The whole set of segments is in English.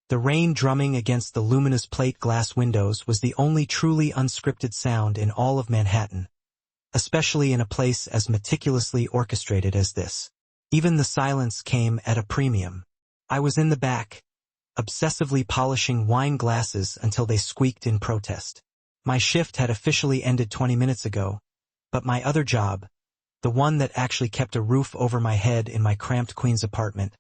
The rain drumming against the luminous plate glass windows was the only truly unscripted sound in all of Manhattan, especially in a place as meticulously orchestrated as this. Even the silence came at a premium. I was in the back, obsessively polishing wine glasses until they squeaked in protest. My shift had officially ended 20 minutes ago, but my other job, the one that actually kept a roof over my head in my cramped Queens apartment,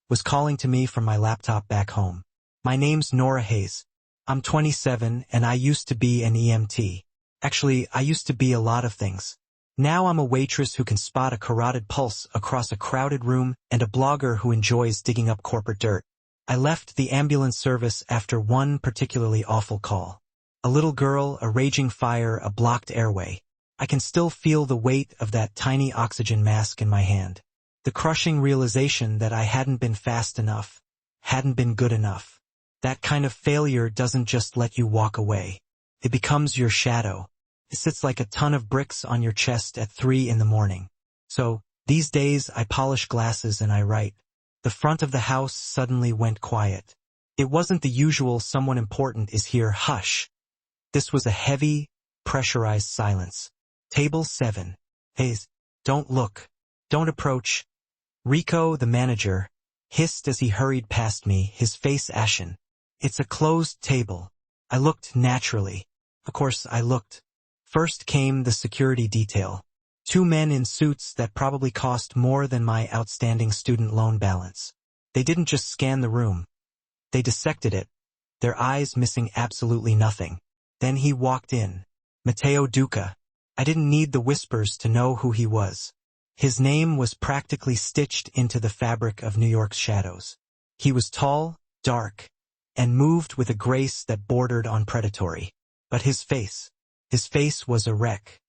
was calling to me from my laptop back home. My name's Nora Hayes. I'm 27 and I used to be an EMT. Actually, I used to be a lot of things. Now I'm a waitress who can spot a carotid pulse across a crowded room and a blogger who enjoys digging up corporate dirt. I left the ambulance service after one particularly awful call. A little girl, a raging fire, a blocked airway. I can still feel the weight of that tiny oxygen mask in my hand. The crushing realization that I hadn't been fast enough, hadn't been good enough. That kind of failure doesn't just let you walk away. It becomes your shadow. It sits like a ton of bricks on your chest at 3 in the morning. So, these days I polish glasses and I write. The front of the house suddenly went quiet. It wasn't the usual someone important is here hush. This was a heavy, pressurized silence. Table 7. Hayes, don't look. Don't approach. Rico, the manager, hissed as he hurried past me, his face ashen. It's a closed table. I looked naturally. Of course I looked. First came the security detail. 2 men in suits that probably cost more than my outstanding student loan balance. They didn't just scan the room. They dissected it, their eyes missing absolutely nothing. Then he walked in. Matteo Duca. I didn't need the whispers to know who he was. His name was practically stitched into the fabric of New York's shadows. He was tall, dark, and moved with a grace that bordered on predatory. But his face was a wreck.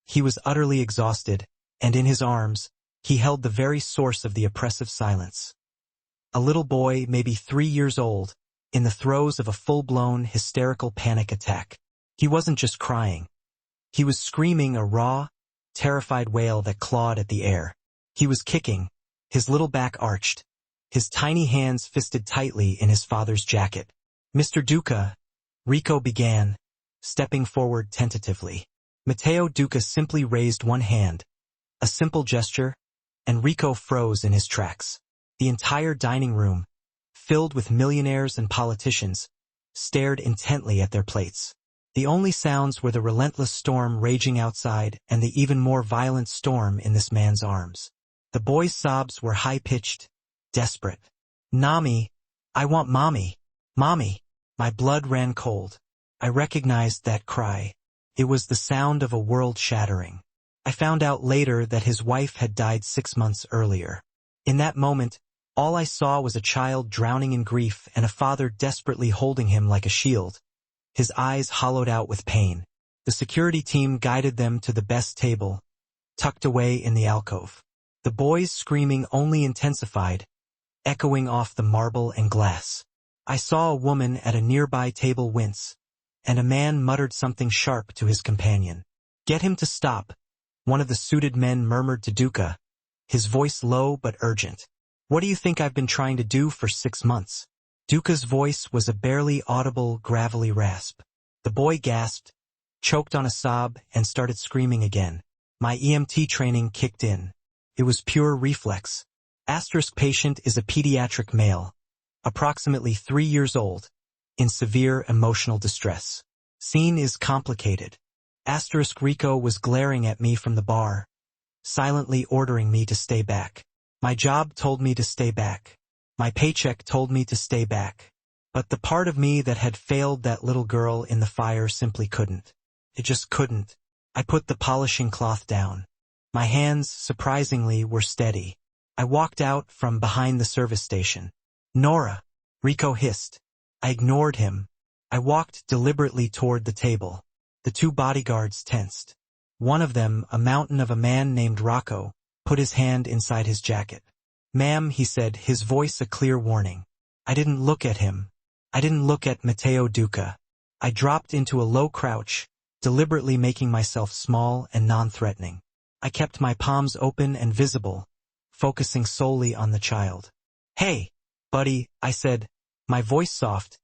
He was utterly exhausted, and in his arms, he held the very source of the oppressive silence. A little boy, maybe 3 years old, in the throes of a full-blown, hysterical panic attack. He wasn't just crying. He was screaming a raw, terrified wail that clawed at the air. He was kicking, his little back arched, his tiny hands fisted tightly in his father's jacket. Mr. Duca, Rico began, stepping forward tentatively. Matteo Duca simply raised one hand, a simple gesture, and Rico froze in his tracks. The entire dining room, filled with millionaires and politicians, stared intently at their plates. The only sounds were the relentless storm raging outside and the even more violent storm in this man's arms. The boy's sobs were high-pitched, desperate. "Nami, I want mommy. Mommy." My blood ran cold. I recognized that cry. It was the sound of a world shattering. I found out later that his wife had died 6 months earlier. In that moment, all I saw was a child drowning in grief and a father desperately holding him like a shield, his eyes hollowed out with pain. The security team guided them to the best table, tucked away in the alcove. The boy's screaming only intensified, echoing off the marble and glass. I saw a woman at a nearby table wince, and a man muttered something sharp to his companion. "Get him to stop," one of the suited men murmured to Duca, his voice low but urgent. "What do you think I've been trying to do for 6 months?" Duca's voice was a barely audible, gravelly rasp. The boy gasped, choked on a sob, and started screaming again. My EMT training kicked in. It was pure reflex. Asterisk patient is a pediatric male, approximately 3 years old, in severe emotional distress. Scene is complicated. Asterisk Rico was glaring at me from the bar, silently ordering me to stay back. My job told me to stay back. My paycheck told me to stay back. But the part of me that had failed that little girl in the fire simply couldn't. It just couldn't. I put the polishing cloth down. My hands, surprisingly, were steady. I walked out from behind the service station. "Nora," Rico hissed. I ignored him. I walked deliberately toward the table. The 2 bodyguards tensed. One of them, a mountain of a man named Rocco, put his hand inside his jacket. "Ma'am," he said, his voice a clear warning. I didn't look at him. I didn't look at Matteo Duca. I dropped into a low crouch, deliberately making myself small and non-threatening. I kept my palms open and visible, focusing solely on the child. "Hey, buddy," I said, My voice soft,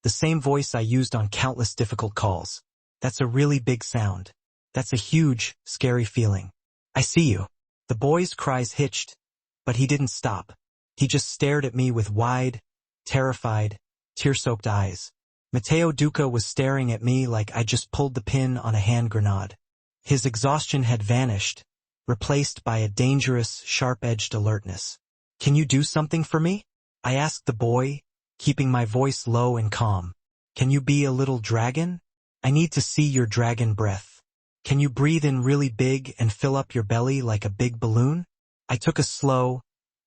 the same voice I used on countless difficult calls. That's a really big sound. That's a huge, scary feeling. I see you. The boy's cries hitched, but he didn't stop. He just stared at me with wide, terrified, tear-soaked eyes. Matteo Duca was staring at me like I just pulled the pin on a hand grenade. His exhaustion had vanished, replaced by a dangerous, sharp-edged alertness. "Can you do something for me?" I asked the boy, keeping my voice low and calm. "Can you be a little dragon? I need to see your dragon breath. Can you breathe in really big and fill up your belly like a big balloon?" I took a slow,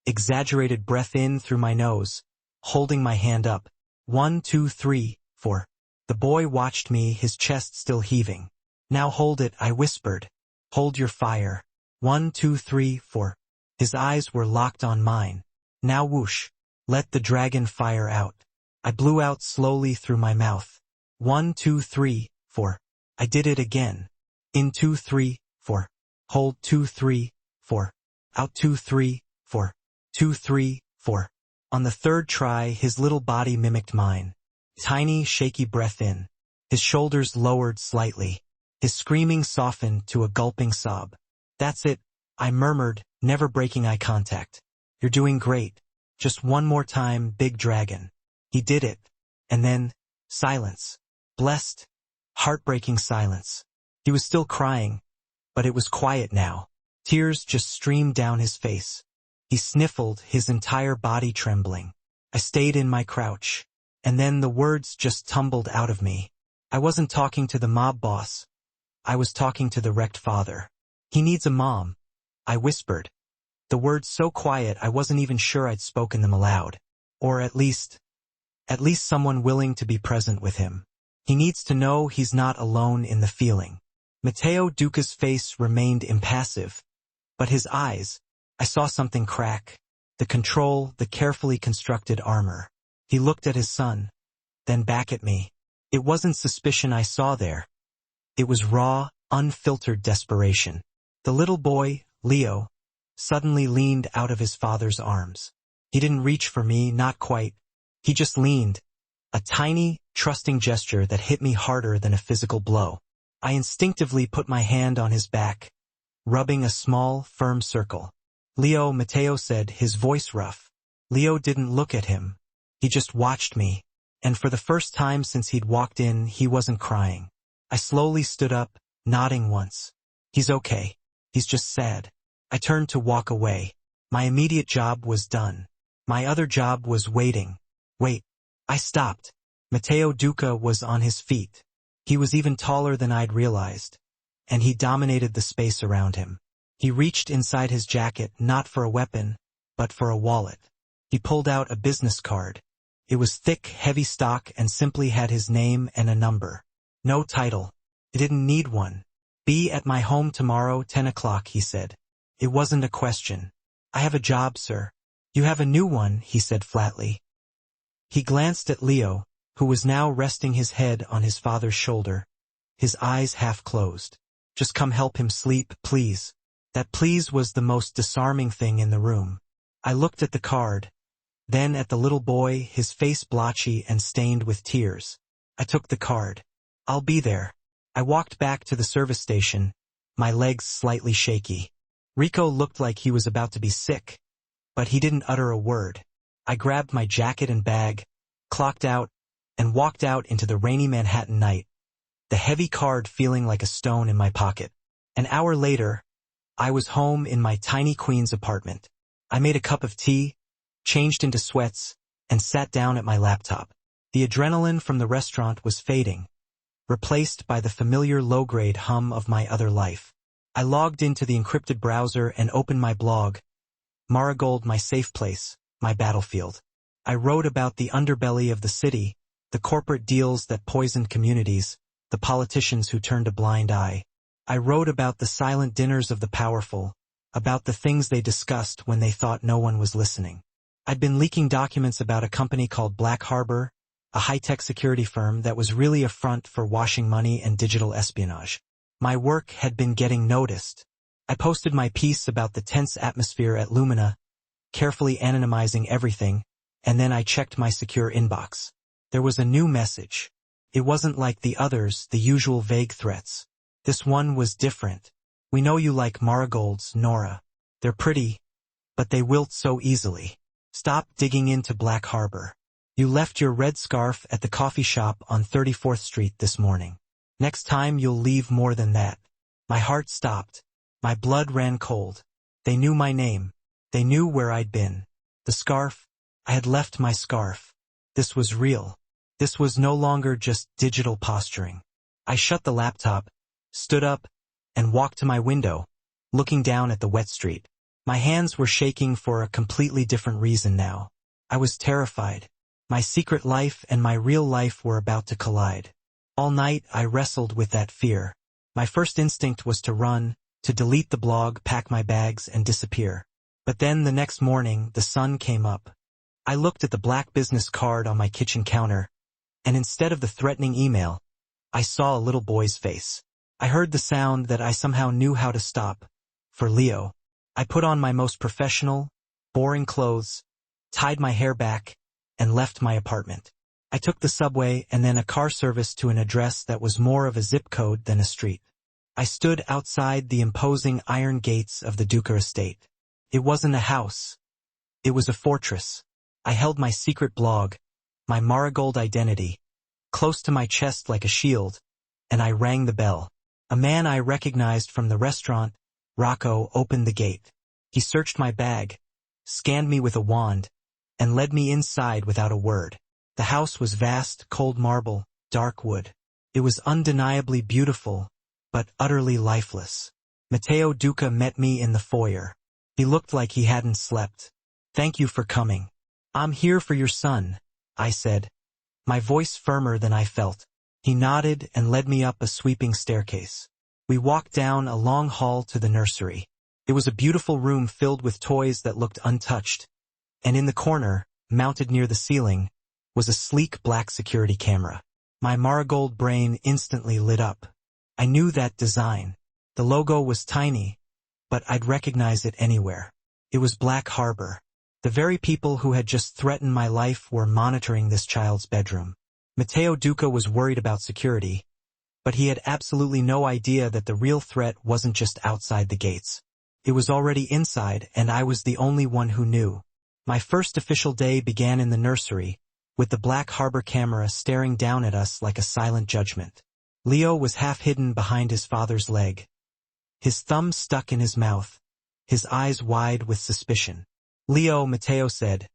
exaggerated breath in through my nose, holding my hand up. 1, 2, 3, 4. The boy watched me, his chest still heaving. "Now hold it," I whispered. "Hold your fire. 1, 2, 3, 4. His eyes were locked on mine. "Now whoosh. Let the dragon fire out." I blew out slowly through my mouth. 1, 2, 3, 4. I did it again. In 2, 3, 4. Hold 2, 3, 4. Out 2, 3, 4. 2, 3, 4. On the third try, his little body mimicked mine. Tiny, shaky breath in. His shoulders lowered slightly. His screaming softened to a gulping sob. "That's it," I murmured, never breaking eye contact. "You're doing great. Just one more time, big dragon." He did it. And then, silence. Blessed, heartbreaking silence. He was still crying, but it was quiet now. Tears just streamed down his face. He sniffled, his entire body trembling. I stayed in my crouch. And then the words just tumbled out of me. I wasn't talking to the mob boss. I was talking to the wrecked father. "He needs a mom," I whispered. The words so quiet I wasn't even sure I'd spoken them aloud. Or at least someone willing to be present with him. He needs to know he's not alone in the feeling. Matteo Duca's face remained impassive, but his eyes, I saw something crack. The control, the carefully constructed armor. He looked at his son, then back at me. It wasn't suspicion I saw there. It was raw, unfiltered desperation. The little boy, Leo, suddenly leaned out of his father's arms. He didn't reach for me, not quite. He just leaned. A tiny, trusting gesture that hit me harder than a physical blow. I instinctively put my hand on his back, rubbing a small, firm circle. "Leo," Matteo said, his voice rough. Leo didn't look at him. He just watched me, and for the first time since he'd walked in, he wasn't crying. I slowly stood up, nodding once. "He's okay. He's just sad." I turned to walk away. My immediate job was done. My other job was waiting. Wait. I stopped. Matteo Duca was on his feet. He was even taller than I'd realized, and he dominated the space around him. He reached inside his jacket not for a weapon, but for a wallet. He pulled out a business card. It was thick, heavy stock and simply had his name and a number. No title. He didn't need one. "Be at my home tomorrow, 10 o'clock, he said. It wasn't a question. "I have a job, sir." "You have a new one," he said flatly. He glanced at Leo, who was now resting his head on his father's shoulder, his eyes half closed. "Just come help him sleep, please." That please was the most disarming thing in the room. I looked at the card, then at the little boy, his face blotchy and stained with tears. I took the card. "I'll be there." I walked back to the service station, my legs slightly shaky. Rico looked like he was about to be sick, but he didn't utter a word. I grabbed my jacket and bag, clocked out, and walked out into the rainy Manhattan night, the heavy card feeling like a stone in my pocket. An hour later, I was home in my tiny Queens apartment. I made a cup of tea, changed into sweats, and sat down at my laptop. The adrenaline from the restaurant was fading, replaced by the familiar low-grade hum of my other life. I logged into the encrypted browser and opened my blog, Marigold, my safe place, my battlefield. I wrote about the underbelly of the city, the corporate deals that poisoned communities, the politicians who turned a blind eye. I wrote about the silent dinners of the powerful, about the things they discussed when they thought no one was listening. I'd been leaking documents about a company called Black Harbor, a high-tech security firm that was really a front for washing money and digital espionage. My work had been getting noticed. I posted my piece about the tense atmosphere at Lumina, carefully anonymizing everything, and then I checked my secure inbox. There was a new message. It wasn't like the others, the usual vague threats. This one was different. We know you like marigolds, Nora. They're pretty, but they wilt so easily. Stop digging into Black Harbor. You left your red scarf at the coffee shop on 34th Street this morning. Next time you'll leave more than that. My heart stopped. My blood ran cold. They knew my name. They knew where I'd been. The scarf. I had left my scarf. This was real. This was no longer just digital posturing. I shut the laptop, stood up, and walked to my window, looking down at the wet street. My hands were shaking for a completely different reason now. I was terrified. My secret life and my real life were about to collide. All night I wrestled with that fear. My first instinct was to run, to delete the blog, pack my bags, and disappear. But then the next morning, the sun came up. I looked at the black business card on my kitchen counter, and instead of the threatening email, I saw a little boy's face. I heard the sound that I somehow knew how to stop. For Leo. I put on my most professional, boring clothes, tied my hair back, and left my apartment. I took the subway and then a car service to an address that was more of a zip code than a street. I stood outside the imposing iron gates of the Duca estate. It wasn't a house. It was a fortress. I held my secret blog, my marigold identity, close to my chest like a shield, and I rang the bell. A man I recognized from the restaurant, Rocco, opened the gate. He searched my bag, scanned me with a wand, and led me inside without a word. The house was vast, cold marble, dark wood. It was undeniably beautiful, but utterly lifeless. Matteo Duca met me in the foyer. He looked like he hadn't slept. "Thank you for coming. I'm here for your son," I said, my voice firmer than I felt. He nodded and led me up a sweeping staircase. We walked down a long hall to the nursery. It was a beautiful room filled with toys that looked untouched, and in the corner, mounted near the ceiling, was a sleek black security camera. My marigold brain instantly lit up. I knew that design. The logo was tiny, but I'd recognize it anywhere. It was Black Harbor. The very people who had just threatened my life were monitoring this child's bedroom. Matteo Duca was worried about security, but he had absolutely no idea that the real threat wasn't just outside the gates. It was already inside, and I was the only one who knew. My first official day began in the nursery, with the Black Harbor camera staring down at us like a silent judgment. Leo was half hidden behind his father's leg, his thumb stuck in his mouth, his eyes wide with suspicion. "Leo," Matteo said,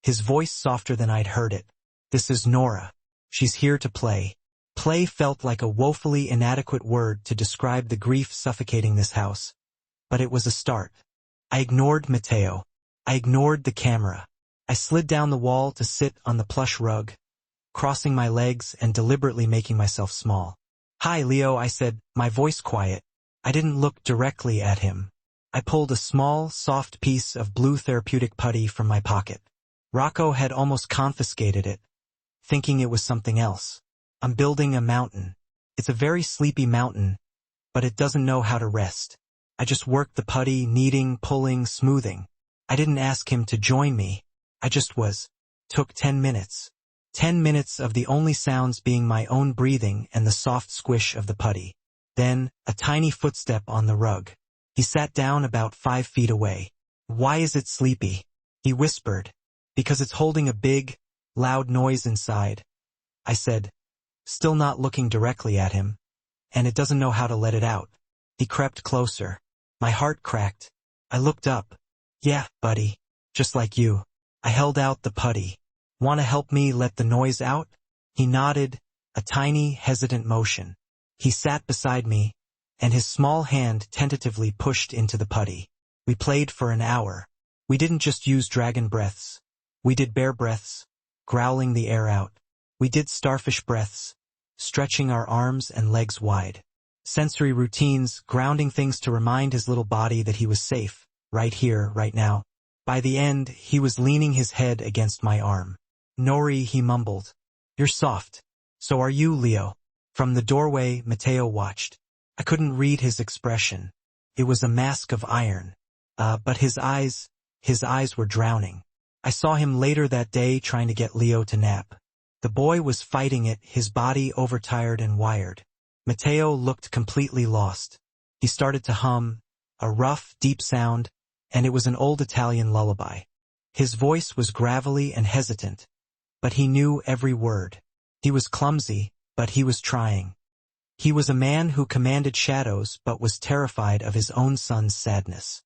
his voice softer than I'd heard it. "This is Nora. She's here to play." Play felt like a woefully inadequate word to describe the grief suffocating this house. But it was a start. I ignored Matteo. I ignored the camera. I slid down the wall to sit on the plush rug, crossing my legs and deliberately making myself small. "Hi, Leo," I said, my voice quiet. I didn't look directly at him. I pulled a small, soft piece of blue therapeutic putty from my pocket. Rocco had almost confiscated it, thinking it was something else. "I'm building a mountain. It's a very sleepy mountain, but it doesn't know how to rest." I just worked the putty, kneading, pulling, smoothing. I didn't ask him to join me. I just was. Took 10 minutes. 10 minutes of the only sounds being my own breathing and the soft squish of the putty. Then, a tiny footstep on the rug. He sat down about 5 feet away. "Why is it sleepy?" he whispered. "Because it's holding a big, loud noise inside," I said, still not looking directly at him. "And it doesn't know how to let it out." He crept closer. My heart cracked. I looked up. "Yeah, buddy. Just like you." I held out the putty. "Want to help me let the noise out?" He nodded, a tiny, hesitant motion. He sat beside me, and his small hand tentatively pushed into the putty. We played for an hour. We didn't just use dragon breaths. We did bear breaths, growling the air out. We did starfish breaths, stretching our arms and legs wide. Sensory routines, grounding things to remind his little body that he was safe, right here, right now. By the end, he was leaning his head against my arm. "Nori," he mumbled. "You're soft. So are you, Leo." From the doorway, Matteo watched. I couldn't read his expression. It was a mask of iron. But his eyes were drowning. I saw him later that day trying to get Leo to nap. The boy was fighting it, his body overtired and wired. Matteo looked completely lost. He started to hum, a rough, deep sound, and it was an old Italian lullaby. His voice was gravelly and hesitant, but he knew every word. He was clumsy, but he was trying. He was a man who commanded shadows but was terrified of his own son's sadness.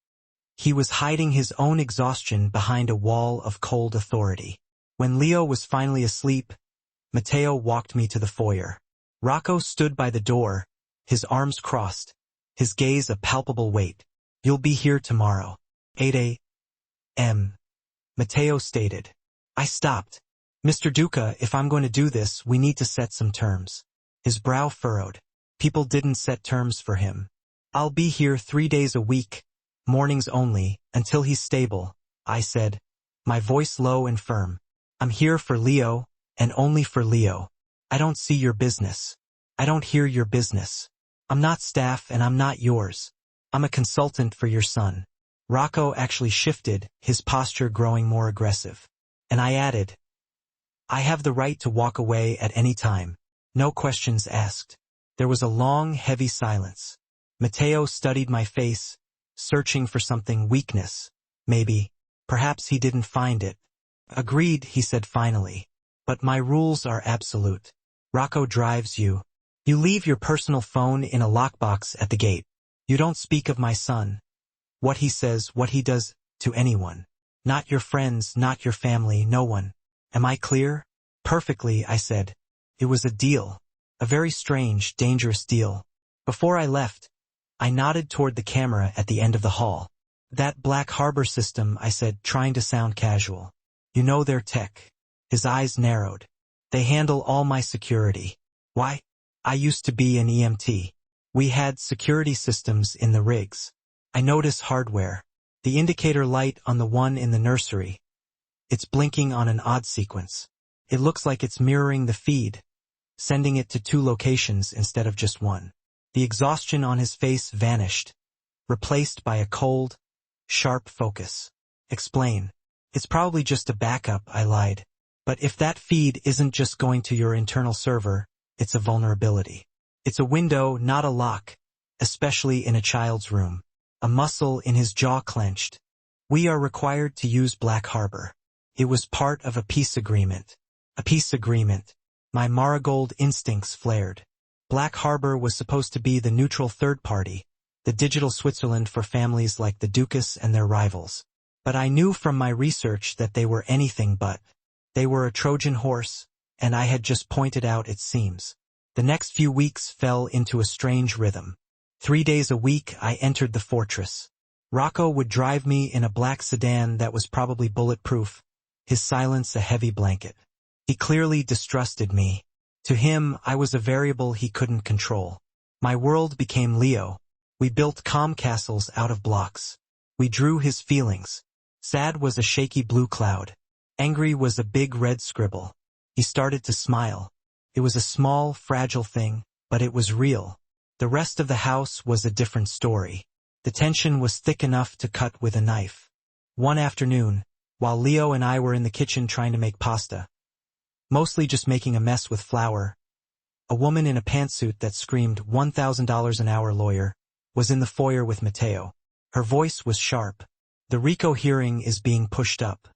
He was hiding his own exhaustion behind a wall of cold authority. When Leo was finally asleep, Matteo walked me to the foyer. Rocco stood by the door, his arms crossed, his gaze a palpable weight. "You'll be here tomorrow. 8 a.m. Matteo stated. I stopped. "Mr. Duca, if I'm going to do this, we need to set some terms." His brow furrowed. People didn't set terms for him. "I'll be here 3 days a week, mornings only, until he's stable," I said, my voice low and firm. "I'm here for Leo, and only for Leo. I don't see your business. I don't hear your business. I'm not staff and I'm not yours. I'm a consultant for your son." Rocco actually shifted, his posture growing more aggressive. And I added, "I have the right to walk away at any time. No questions asked." There was a long, heavy silence. Matteo studied my face, searching for something. Weakness. Maybe. Perhaps he didn't find it. "Agreed," he said finally. "But my rules are absolute. Rocco drives you. You leave your personal phone in a lockbox at the gate. You don't speak of my son. What he says, what he does, to anyone. Not your friends, not your family, no one. Am I clear?" "Perfectly," I said. It was a deal. A very strange, dangerous deal. Before I left, I nodded toward the camera at the end of the hall. "That Black Harbor system," I said, trying to sound casual. "You know their tech." His eyes narrowed. "They handle all my security." "Why?" "I used to be an EMT. We had security systems in the rigs. I notice hardware. The indicator light on the one in the nursery. It's blinking on an odd sequence. It looks like it's mirroring the feed, sending it to 2 locations instead of just one." The exhaustion on his face vanished, replaced by a cold, sharp focus. "Explain." "It's probably just a backup," I lied. "But if that feed isn't just going to your internal server, it's a vulnerability. It's a window, not a lock, especially in a child's room." A muscle in his jaw clenched. "We are required to use Black Harbor. It was part of a peace agreement." A peace agreement. My marigold instincts flared. Black Harbor was supposed to be the neutral third party, the digital Switzerland for families like the Ducas and their rivals. But I knew from my research that they were anything but. They were a Trojan horse, and I had just pointed out its seams. The next few weeks fell into a strange rhythm. 3 days a week I entered the fortress. Rocco would drive me in a black sedan that was probably bulletproof, his silence a heavy blanket. He clearly distrusted me. To him, I was a variable he couldn't control. My world became Leo. We built calm castles out of blocks. We drew his feelings. Sad was a shaky blue cloud. Angry was a big red scribble. He started to smile. It was a small, fragile thing, but it was real. The rest of the house was a different story. The tension was thick enough to cut with a knife. One afternoon, while Leo and I were in the kitchen trying to make pasta, mostly just making a mess with flour, a woman in a pantsuit that screamed $1,000 an hour lawyer was in the foyer with Matteo. Her voice was sharp. "The Rico hearing is being pushed up."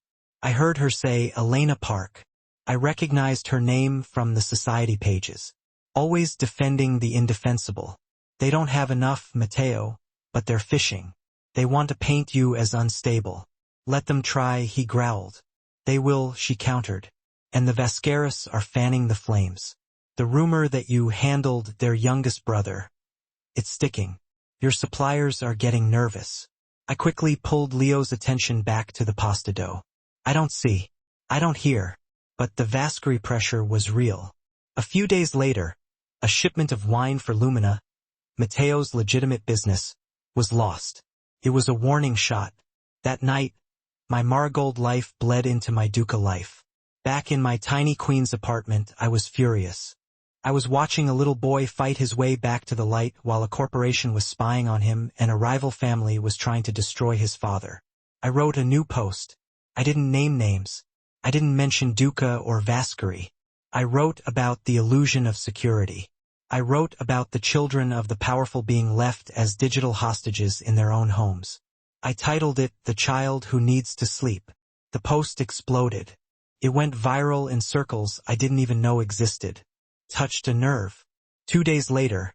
I heard her say Elena Park. I recognized her name from the society pages. Always defending the indefensible. "They don't have enough, Matteo, but they're fishing. They want to paint you as unstable." "Let them try," he growled. "They will," she countered. "And the Vascaris are fanning the flames. The rumor that you handled their youngest brother. It's sticking. Your suppliers are getting nervous." I quickly pulled Leo's attention back to the pasta dough. "I don't see. I don't hear." But the Vascari pressure was real. A few days later, a shipment of wine for Lumina, Matteo's legitimate business, was lost. It was a warning shot. That night, my marigold life bled into my Duca life. Back in my tiny Queens apartment, I was furious. I was watching a little boy fight his way back to the light while a corporation was spying on him and a rival family was trying to destroy his father. I wrote a new post. I didn't name names. I didn't mention Duca or Vascari. I wrote about the illusion of security. I wrote about the children of the powerful being left as digital hostages in their own homes. I titled it The Child Who Needs to Sleep. The post exploded. It went viral in circles I didn't even know existed. Touched a nerve. 2 days later,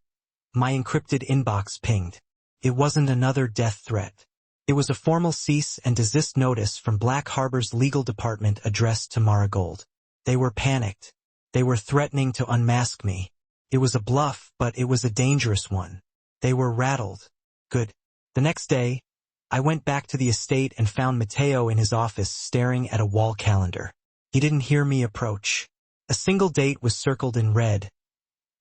my encrypted inbox pinged. It wasn't another death threat. It was a formal cease and desist notice from Black Harbor's legal department addressed to Marigold. They were panicked. They were threatening to unmask me. It was a bluff, but it was a dangerous one. They were rattled. Good. The next day, I went back to the estate and found Matteo in his office staring at a wall calendar. He didn't hear me approach. A single date was circled in red.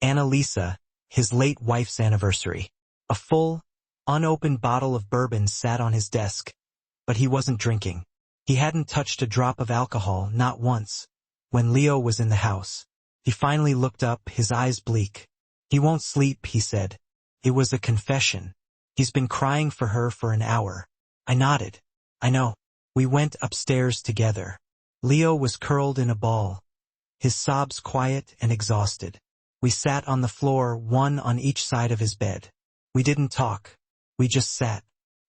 Annalisa, his late wife's anniversary. A full, unopened bottle of bourbon sat on his desk, but he wasn't drinking. He hadn't touched a drop of alcohol, not once. When Leo was in the house, he finally looked up, his eyes bleak. He won't sleep, he said. It was a confession. He's been crying for her for an hour. I nodded. I know. We went upstairs together. Leo was curled in a ball, his sobs quiet and exhausted. We sat on the floor, one on each side of his bed. We didn't talk. We just sat.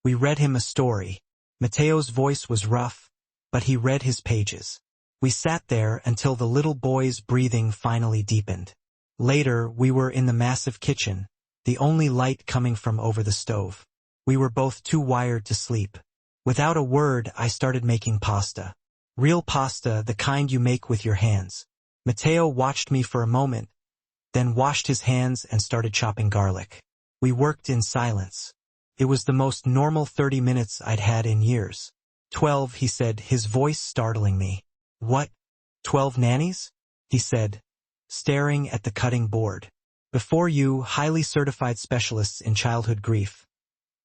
We read him a story. Matteo's voice was rough, but he read his pages. We sat there until the little boy's breathing finally deepened. Later, we were in the massive kitchen, the only light coming from over the stove. We were both too wired to sleep. Without a word, I started making pasta. Real pasta, the kind you make with your hands. Matteo watched me for a moment, then washed his hands and started chopping garlic. We worked in silence. It was the most normal 30 minutes I'd had in years. 12, he said, his voice startling me. What? 12 nannies? He said, staring at the cutting board. Before you, highly certified specialists in childhood grief.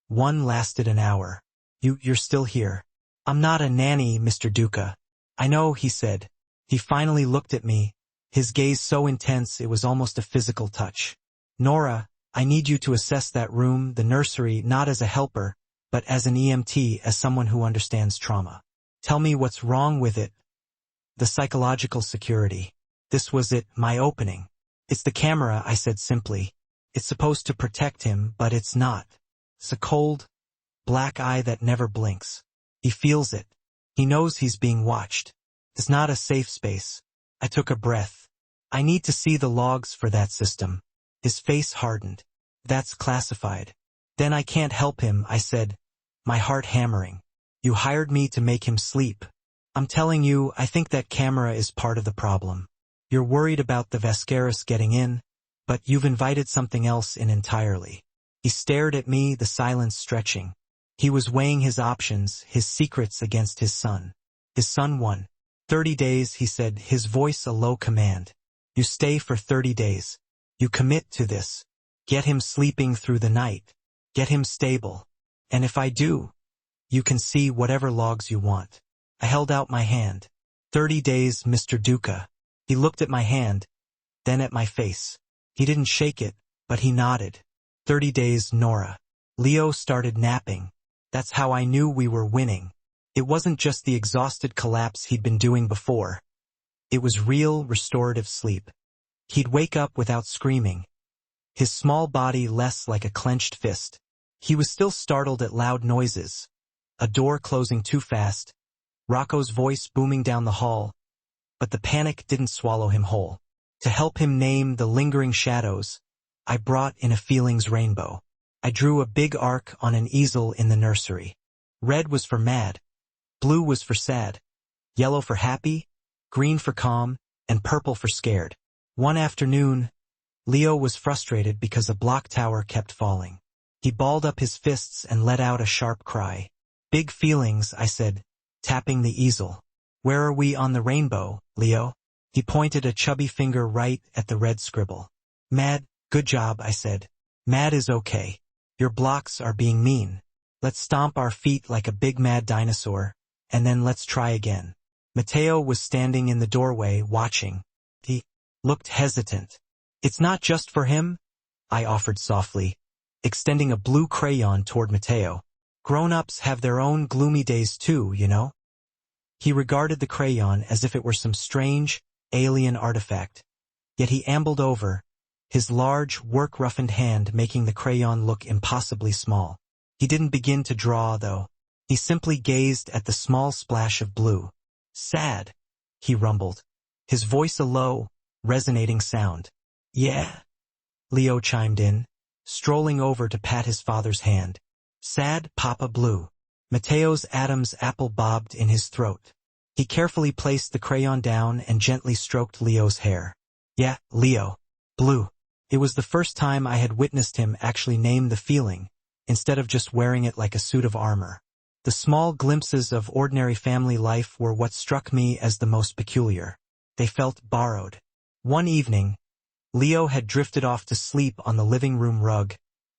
One lasted an hour. You're still here. I'm not a nanny, Mr. Duca. I know, he said. He finally looked at me, his gaze so intense it was almost a physical touch. Nora, I need you to assess that room, the nursery, not as a helper, but as an EMT, as someone who understands trauma. Tell me what's wrong with it. The psychological security. This was it, my opening. It's the camera, I said simply. It's supposed to protect him, but it's not. It's a cold, black eye that never blinks. He feels it. He knows he's being watched. It's not a safe space. I took a breath. I need to see the logs for that system. His face hardened. That's classified. Then I can't help him, I said, my heart hammering. You hired me to make him sleep. I'm telling you, I think that camera is part of the problem. You're worried about the Vascaris getting in, but you've invited something else in entirely. He stared at me, the silence stretching. He was weighing his options, his secrets against his son. His son won. 30 days, he said, his voice a low command. You stay for 30 days. You commit to this. Get him sleeping through the night. Get him stable. And if I do, you can see whatever logs you want. I held out my hand. 30 days, Mr. Duca. He looked at my hand, then at my face. He didn't shake it, but he nodded. 30 days, Nora. Leo started napping. That's how I knew we were winning. It wasn't just the exhausted collapse he'd been doing before. It was real, restorative sleep. He'd wake up without screaming, his small body less like a clenched fist. He was still startled at loud noises, a door closing too fast, Rocco's voice booming down the hall, but the panic didn't swallow him whole. To help him name the lingering shadows, I brought in a feelings rainbow. I drew a big arc on an easel in the nursery. Red was for mad, blue was for sad, yellow for happy, green for calm, and purple for scared. One afternoon, Leo was frustrated because a block tower kept falling. He balled up his fists and let out a sharp cry. Big feelings, I said, tapping the easel. Where are we on the rainbow, Leo? He pointed a chubby finger right at the red scribble. Mad, good job, I said. Mad is okay. Your blocks are being mean. Let's stomp our feet like a big mad dinosaur, and then let's try again. Matteo was standing in the doorway, watching. He looked hesitant. It's not just for him, I offered softly, extending a blue crayon toward Matteo. Grown-ups have their own gloomy days too, you know? He regarded the crayon as if it were some strange, alien artifact. Yet he ambled over, his large, work-roughened hand making the crayon look impossibly small. He didn't begin to draw, though. He simply gazed at the small splash of blue. "Sad," he rumbled, his voice a low, resonating sound. "Yeah," Leo chimed in, strolling over to pat his father's hand. "Sad, Papa Blue." Mateo's Adam's apple bobbed in his throat. He carefully placed the crayon down and gently stroked Leo's hair. "Yeah, Leo. Blue." It was the first time I had witnessed him actually name the feeling, instead of just wearing it like a suit of armor. The small glimpses of ordinary family life were what struck me as the most peculiar. They felt borrowed. One evening, Leo had drifted off to sleep on the living room rug,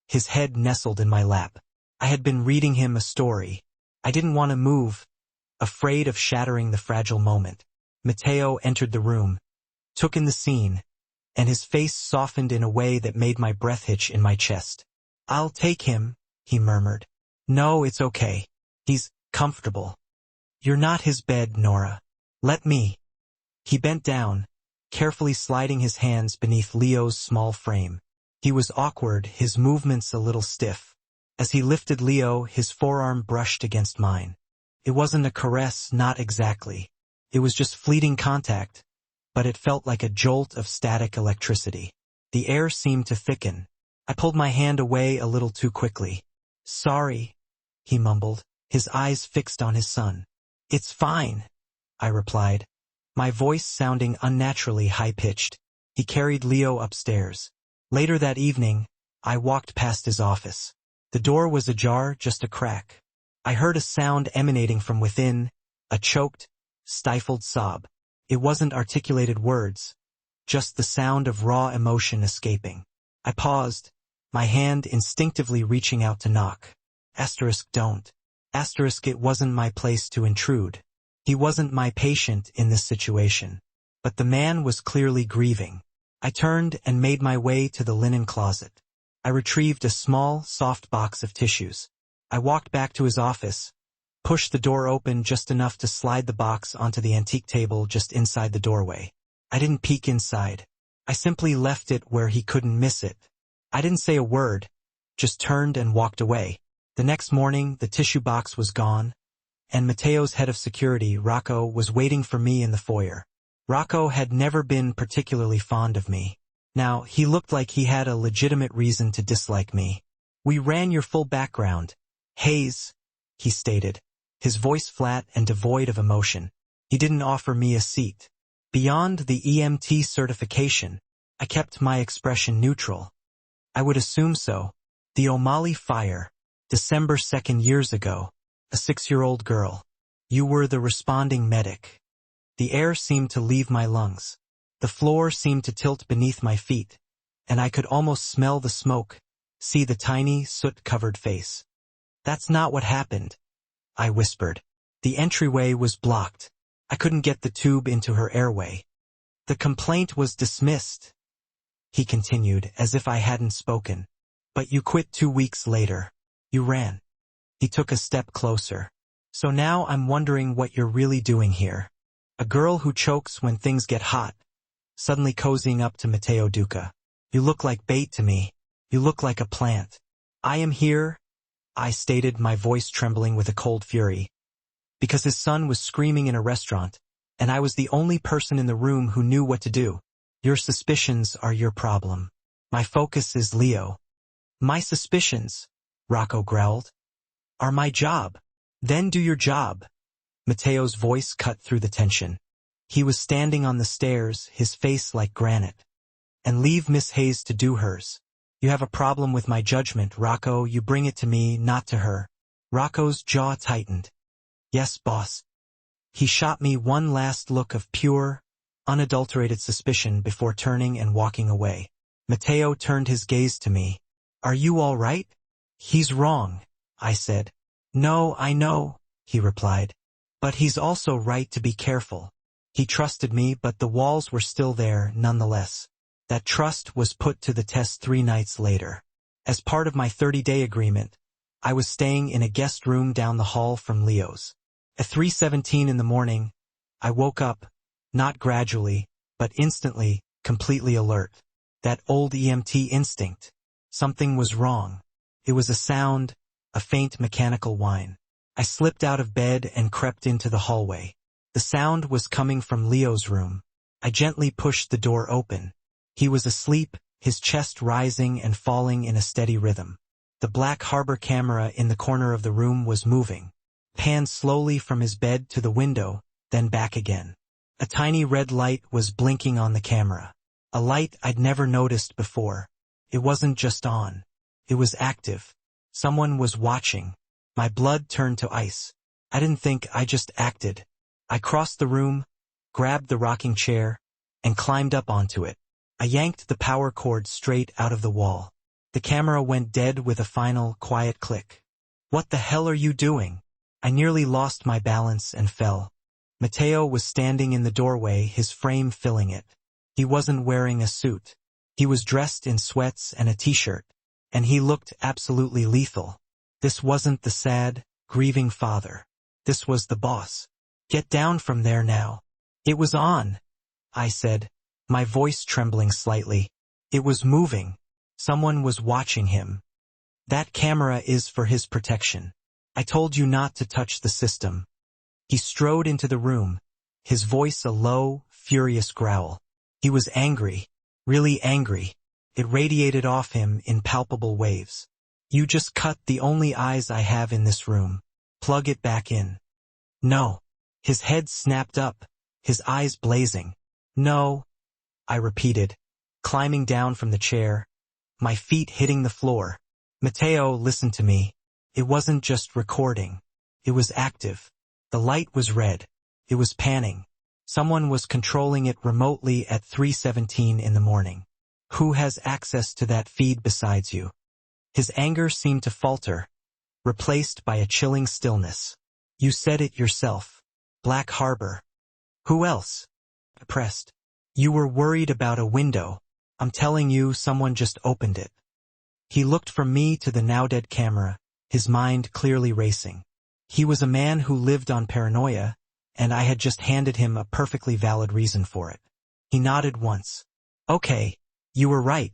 his head nestled in my lap. I had been reading him a story. I didn't want to move, afraid of shattering the fragile moment. Mateo entered the room, took in the scene, and his face softened in a way that made my breath hitch in my chest. "I'll take him," he murmured. "No, it's okay. He's comfortable." "You're not his bed, Nora. Let me." He bent down, carefully sliding his hands beneath Leo's small frame. He was awkward, his movements a little stiff. As he lifted Leo, his forearm brushed against mine. It wasn't a caress, not exactly. It was just fleeting contact, but it felt like a jolt of static electricity. The air seemed to thicken. I pulled my hand away a little too quickly. "Sorry," he mumbled, his eyes fixed on his son. "It's fine," I replied, my voice sounding unnaturally high-pitched. He carried Leo upstairs. Later that evening, I walked past his office. The door was ajar, just a crack. I heard a sound emanating from within, a choked, stifled sob. It wasn't articulated words, just the sound of raw emotion escaping. I paused, my hand instinctively reaching out to knock. Don't. It wasn't my place to intrude. He wasn't my patient in this situation. But the man was clearly grieving. I turned and made my way to the linen closet. I retrieved a small, soft box of tissues. I walked back to his office, pushed the door open just enough to slide the box onto the antique table just inside the doorway. I didn't peek inside. I simply left it where he couldn't miss it. I didn't say a word, just turned and walked away. The next morning, the tissue box was gone, and Mateo's head of security, Rocco, was waiting for me in the foyer. Rocco had never been particularly fond of me. Now, he looked like he had a legitimate reason to dislike me. "We ran your full background, Hayes," he stated, his voice flat and devoid of emotion. He didn't offer me a seat. Beyond the EMT certification, I kept my expression neutral. "I would assume so. The O'Malley fire, December 2nd years ago, a 6-year-old girl. You were the responding medic." The air seemed to leave my lungs. The floor seemed to tilt beneath my feet, and I could almost smell the smoke, see the tiny, soot-covered face. "That's not what happened," I whispered. "The entryway was blocked. I couldn't get the tube into her airway. The complaint was dismissed," he continued, as if I hadn't spoken. "But you quit 2 weeks later. You ran." He took a step closer. "So now I'm wondering what you're really doing here. A girl who chokes when things get hot," suddenly cozying up to Matteo Duca. "You look like bait to me. You look like a plant." "I am here," I stated, my voice trembling with a cold fury, because his son was screaming in a restaurant, and I was the only person in the room who knew what to do. "Your suspicions are your problem. My focus is Leo." "My suspicions," Rocco growled, "are my job." "Then do your job." Matteo's voice cut through the tension. He was standing on the stairs, his face like granite. "And leave Miss Hayes to do hers. You have a problem with my judgment, Rocco. You bring it to me, not to her." Rocco's jaw tightened. "Yes, boss." He shot me one last look of pure, unadulterated suspicion before turning and walking away. Matteo turned his gaze to me. "Are you all right?" "He's wrong," I said. "No, I know," he replied. "But he's also right to be careful." He trusted me, but the walls were still there nonetheless. That trust was put to the test 3 nights later. As part of my 30-day agreement, I was staying in a guest room down the hall from Leo's. At 3:17 in the morning, I woke up, not gradually, but instantly, completely alert. That old EMT instinct. Something was wrong. It was a sound, a faint mechanical whine. I slipped out of bed and crept into the hallway. The sound was coming from Leo's room. I gently pushed the door open. He was asleep, his chest rising and falling in a steady rhythm. The Black Harbor camera in the corner of the room was moving. Panned slowly from his bed to the window, then back again. A tiny red light was blinking on the camera. A light I'd never noticed before. It wasn't just on. It was active. Someone was watching. My blood turned to ice. I didn't think, I just acted. I crossed the room, grabbed the rocking chair, and climbed up onto it. I yanked the power cord straight out of the wall. The camera went dead with a final, quiet click. "What the hell are you doing?" I nearly lost my balance and fell. Mateo was standing in the doorway, his frame filling it. He wasn't wearing a suit. He was dressed in sweats and a t-shirt, and he looked absolutely lethal. This wasn't the sad, grieving father. This was the boss. "Get down from there now." "It was on," I said, my voice trembling slightly. It was moving. Someone was watching him. "That camera is for his protection. I told you not to touch the system." He strode into the room, his voice a low, furious growl. He was angry, really angry. It radiated off him in palpable waves. "You just cut the only eyes I have in this room. Plug it back in." "No." His head snapped up, his eyes blazing. "No," I repeated, climbing down from the chair, my feet hitting the floor. "Mateo, listen to me. It wasn't just recording. It was active. The light was red. It was panning. Someone was controlling it remotely at 3:17 in the morning. Who has access to that feed besides you?" His anger seemed to falter, replaced by a chilling stillness. "You said it yourself. Black Harbor. Who else?" I pressed. "You were worried about a window. I'm telling you, someone just opened it." He looked from me to the now-dead camera, his mind clearly racing. He was a man who lived on paranoia, and I had just handed him a perfectly valid reason for it. He nodded once. "Okay, you were right."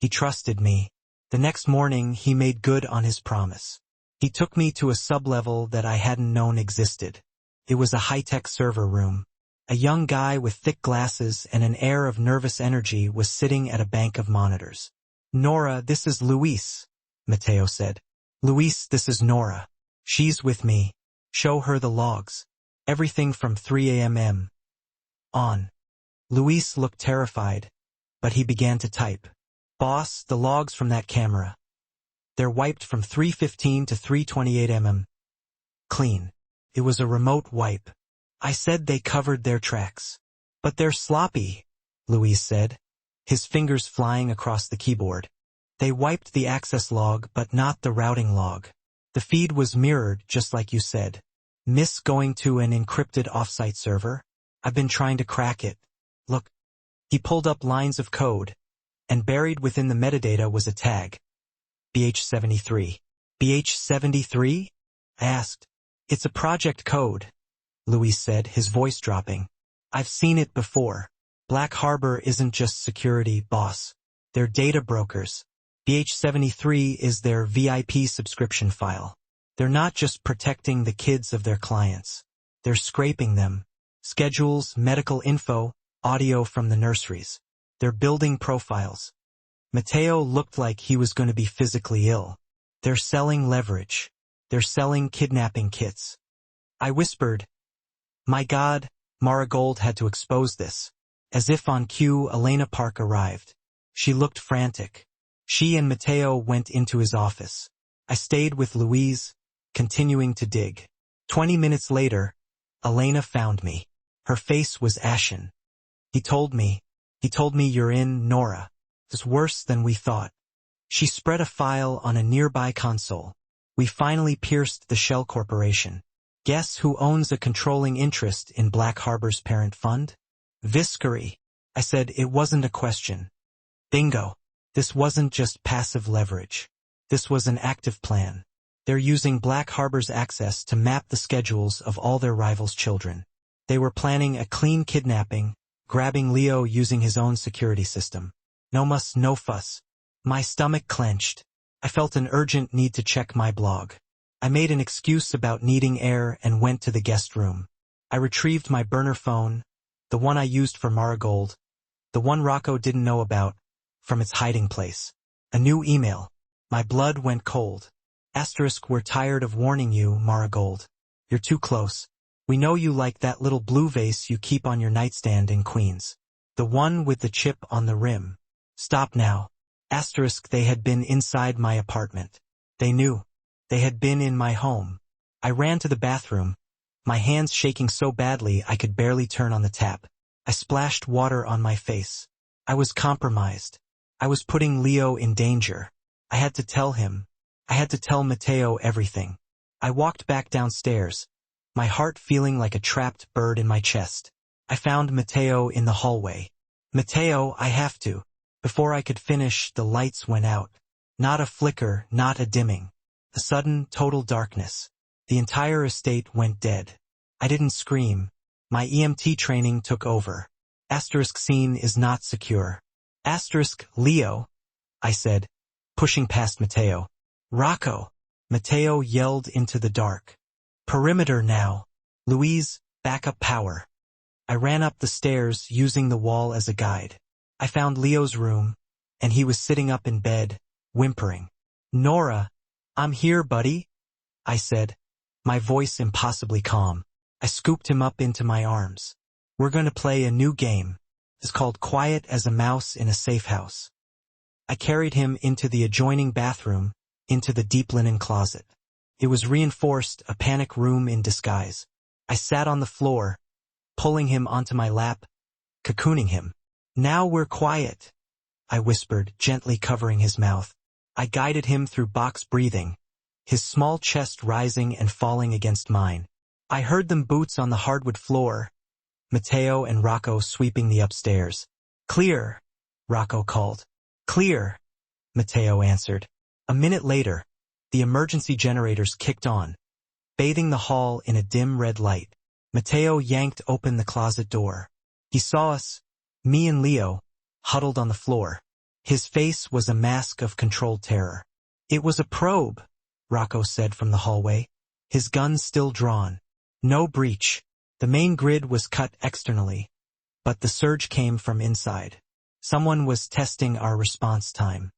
He trusted me. The next morning, he made good on his promise. He took me to a sublevel that I hadn't known existed. It was a high-tech server room. A young guy with thick glasses and an air of nervous energy was sitting at a bank of monitors. "Nora, this is Luis," Mateo said. "Luis, this is Nora. She's with me. Show her the logs. Everything from 3 a.m. on." Luis looked terrified, but he began to type. "Boss, the logs from that camera. They're wiped from 3:15 to 3:28 m.m. Clean." It was a remote wipe. I said they covered their tracks. "But they're sloppy," Luis said, his fingers flying across the keyboard. "They wiped the access log but not the routing log. The feed was mirrored just like you said. Miss going to an encrypted offsite server? I've been trying to crack it. Look." He pulled up lines of code, and buried within the metadata was a tag. BH73. BH73? I asked. "It's a project code," Luis said, his voice dropping. "I've seen it before. Black Harbor isn't just security, boss. They're data brokers. BH73 is their VIP subscription file. They're not just protecting the kids of their clients. They're scraping them. Schedules, medical info, audio from the nurseries. They're building profiles." Mateo looked like he was going to be physically ill. "They're selling leverage. They're selling kidnapping kits." I whispered, "My God, Marigold had to expose this." As if on cue, Elena Park arrived. She looked frantic. She and Mateo went into his office. I stayed with Louise, continuing to dig. 20 minutes later, Elena found me. Her face was ashen. He told me, "You're in, Nora. It's worse than we thought." She spread a file on a nearby console. "We finally pierced the Shell Corporation. Guess who owns a controlling interest in Black Harbor's parent fund? Viscary." I said it wasn't a question. Bingo. This wasn't just passive leverage. This was an active plan. They're using Black Harbor's access to map the schedules of all their rivals' children. They were planning a clean kidnapping, grabbing Leo using his own security system. No muss, no fuss. My stomach clenched. I felt an urgent need to check my blog. I made an excuse about needing air and went to the guest room. I retrieved my burner phone, the one I used for Marigold, the one Rocco didn't know about, from its hiding place. A new email. My blood went cold. Asterisk, we're tired of warning you, Marigold. You're too close. We know you like that little blue vase you keep on your nightstand in Queens. The one with the chip on the rim. Stop now. Asterisk, they had been inside my apartment. They knew. They had been in my home. I ran to the bathroom, my hands shaking so badly I could barely turn on the tap. I splashed water on my face. I was compromised. I was putting Leo in danger. I had to tell him. I had to tell Matteo everything. I walked back downstairs, my heart feeling like a trapped bird in my chest. I found Matteo in the hallway. Matteo, I have to. Before I could finish, the lights went out. Not a flicker, not a dimming. A sudden, total darkness. The entire estate went dead. I didn't scream. My EMT training took over. Asterisk, scene is not secure. Asterisk, Leo, I said, pushing past Matteo. Rocco, Matteo yelled into the dark. Perimeter now. Louise, backup power. I ran up the stairs using the wall as a guide. I found Leo's room, and he was sitting up in bed, whimpering. Nora, I'm here, buddy, I said, my voice impossibly calm. I scooped him up into my arms. We're going to play a new game. It's called Quiet as a Mouse in a Safe House. I carried him into the adjoining bathroom, into the deep linen closet. It was reinforced, a panic room in disguise. I sat on the floor, pulling him onto my lap, cocooning him. Now we're quiet, I whispered, gently covering his mouth. I guided him through box breathing, his small chest rising and falling against mine. I heard them boots on the hardwood floor, Matteo and Rocco sweeping the upstairs. Clear, Rocco called. Clear, Matteo answered. A minute later, the emergency generators kicked on, bathing the hall in a dim red light. Matteo yanked open the closet door. He saw us, me and Leo, huddled on the floor. His face was a mask of controlled terror. It was a probe, Rocco said from the hallway, his gun still drawn. No breach. The main grid was cut externally, but the surge came from inside. Someone was testing our response time.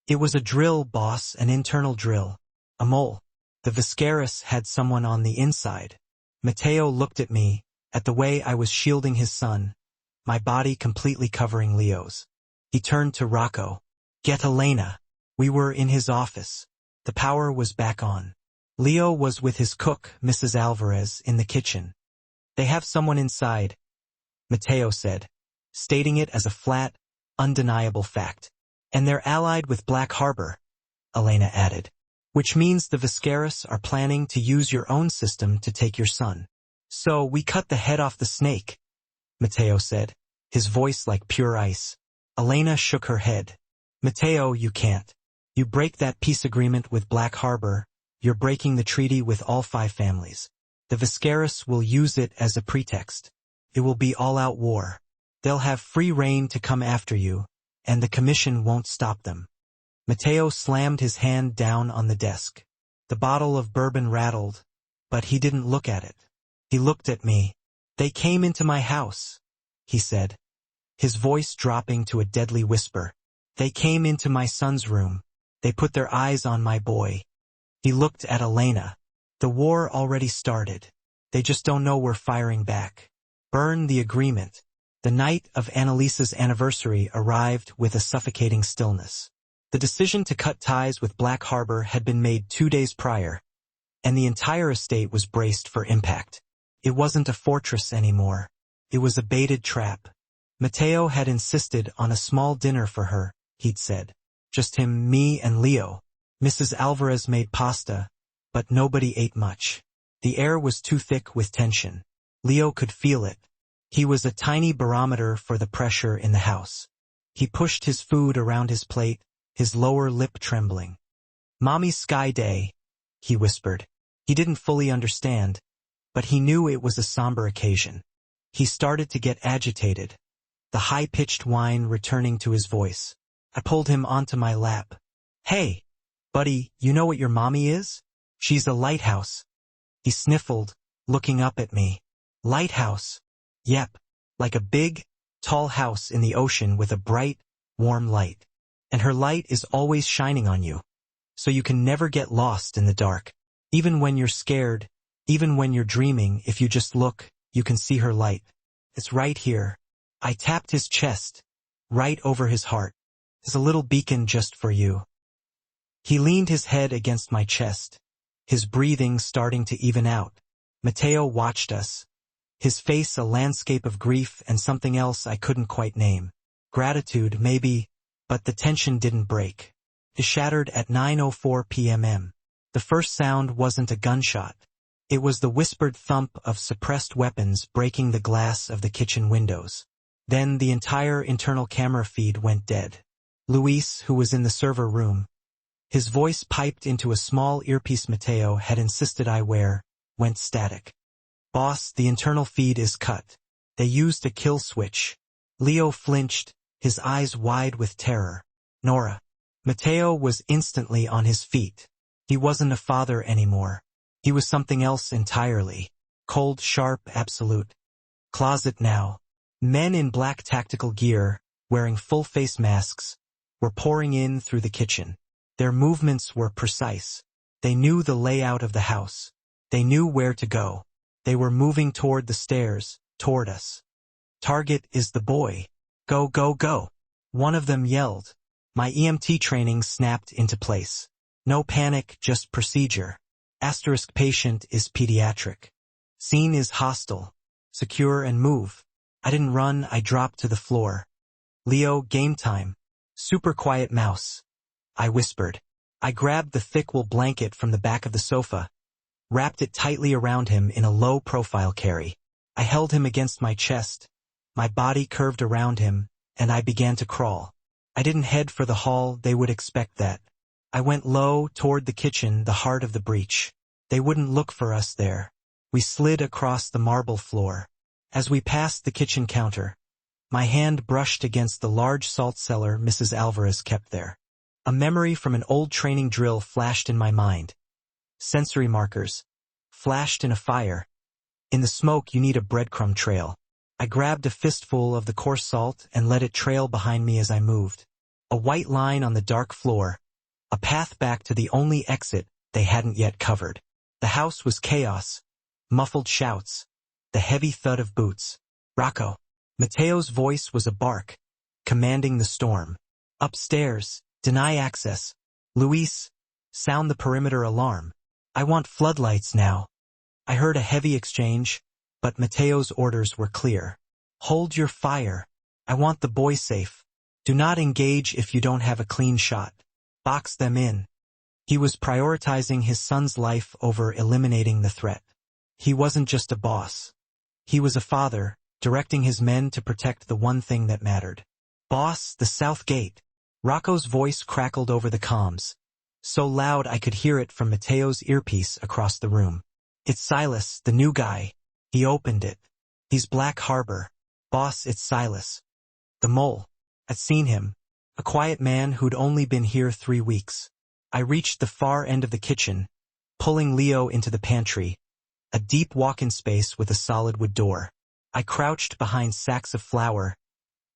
It was a drill, boss, an internal drill. A mole. The Viscaris had someone on the inside. Matteo looked at me, at the way I was shielding his son, my body completely covering Leo's. He turned to Rocco. Get Elena. We were in his office. The power was back on. Leo was with his cook, Mrs. Alvarez, in the kitchen. They have someone inside, Matteo said, stating it as a flat, undeniable fact. And they're allied with Black Harbor, Elena added. Which means the Viscaris are planning to use your own system to take your son. So we cut the head off the snake, Matteo said, his voice like pure ice. Elena shook her head. Matteo, you can't. You break that peace agreement with Black Harbor, you're breaking the treaty with all 5 families. The Viscaris will use it as a pretext. It will be all-out war. They'll have free rein to come after you, and the commission won't stop them. Matteo slammed his hand down on the desk. The bottle of bourbon rattled, but he didn't look at it. He looked at me. They came into my house, he said, his voice dropping to a deadly whisper. They came into my son's room. They put their eyes on my boy. He looked at Elena. The war already started. They just don't know we're firing back. Burn the agreement. The night of Annalisa's anniversary arrived with a suffocating stillness. The decision to cut ties with Black Harbor had been made 2 days prior, and the entire estate was braced for impact. It wasn't a fortress anymore. It was a baited trap. Matteo had insisted on a small dinner for her, he'd said. Just him, me, and Leo. Mrs. Alvarez made pasta, but nobody ate much. The air was too thick with tension. Leo could feel it. He was a tiny barometer for the pressure in the house. He pushed his food around his plate, his lower lip trembling. Mommy's Sky Day, he whispered. He didn't fully understand, but he knew it was a somber occasion. He started to get agitated, the high-pitched whine returning to his voice. I pulled him onto my lap. "Hey, buddy, you know what your mommy is? She's a lighthouse." He sniffled, looking up at me. "Lighthouse? Yep, like a big, tall house in the ocean with a bright, warm light. And her light is always shining on you, so you can never get lost in the dark. Even when you're scared, even when you're dreaming, if you just look, you can see her light. It's right here." I tapped his chest, right over his heart. "There's a little beacon just for you." He leaned his head against my chest, his breathing starting to even out. Mateo watched us, his face a landscape of grief and something else I couldn't quite name. Gratitude, maybe, but the tension didn't break. It shattered at 9:04 p.m. The first sound wasn't a gunshot. It was the whispered thump of suppressed weapons breaking the glass of the kitchen windows. Then the entire internal camera feed went dead. Luis, who was in the server room, his voice piped into a small earpiece Mateo had insisted I wear, went static. "Boss, the internal feed is cut. They used a kill switch." Leo flinched, his eyes wide with terror. "Nora." Mateo was instantly on his feet. He wasn't a father anymore. He was something else entirely. Cold, sharp, absolute. Closet now. Men in black tactical gear, wearing full face masks, were pouring in through the kitchen. Their movements were precise. They knew the layout of the house. They knew where to go. They were moving toward the stairs, toward us. "Target is the boy. Go, go, go." One of them yelled. My EMT training snapped into place. No panic, just procedure. Asterisk patient is pediatric. Scene is hostile. Secure and move. I didn't run, I dropped to the floor. "Leo, game time." "Super quiet mouse," I whispered. I grabbed the thick wool blanket from the back of the sofa, wrapped it tightly around him in a low-profile carry. I held him against my chest, my body curved around him, and I began to crawl. I didn't head for the hall, they would expect that. I went low, toward the kitchen, the heart of the breach. They wouldn't look for us there. We slid across the marble floor. As we passed the kitchen counter, my hand brushed against the large salt cellar Mrs. Alvarez kept there. A memory from an old training drill flashed in my mind. Sensory markers. Flashed in a fire. In the smoke you need a breadcrumb trail. I grabbed a fistful of the coarse salt and let it trail behind me as I moved. A white line on the dark floor. A path back to the only exit they hadn't yet covered. The house was chaos. Muffled shouts. The heavy thud of boots. "Rocco." Mateo's voice was a bark, commanding the storm. "Upstairs. Deny access. Luis, sound the perimeter alarm. I want floodlights now." I heard a heavy exchange, but Mateo's orders were clear. "Hold your fire. I want the boy safe. Do not engage if you don't have a clean shot. Box them in." He was prioritizing his son's life over eliminating the threat. He wasn't just a boss. He was a father, directing his men to protect the one thing that mattered. "Boss, the south gate." Rocco's voice crackled over the comms, so loud I could hear it from Mateo's earpiece across the room. "It's Silas, the new guy." He opened it. "He's Black Harbor." "Boss, it's Silas. The mole." I'd seen him. A quiet man who'd only been here 3 weeks. I reached the far end of the kitchen, pulling Leo into the pantry, a deep walk-in space with a solid wood door. I crouched behind sacks of flour,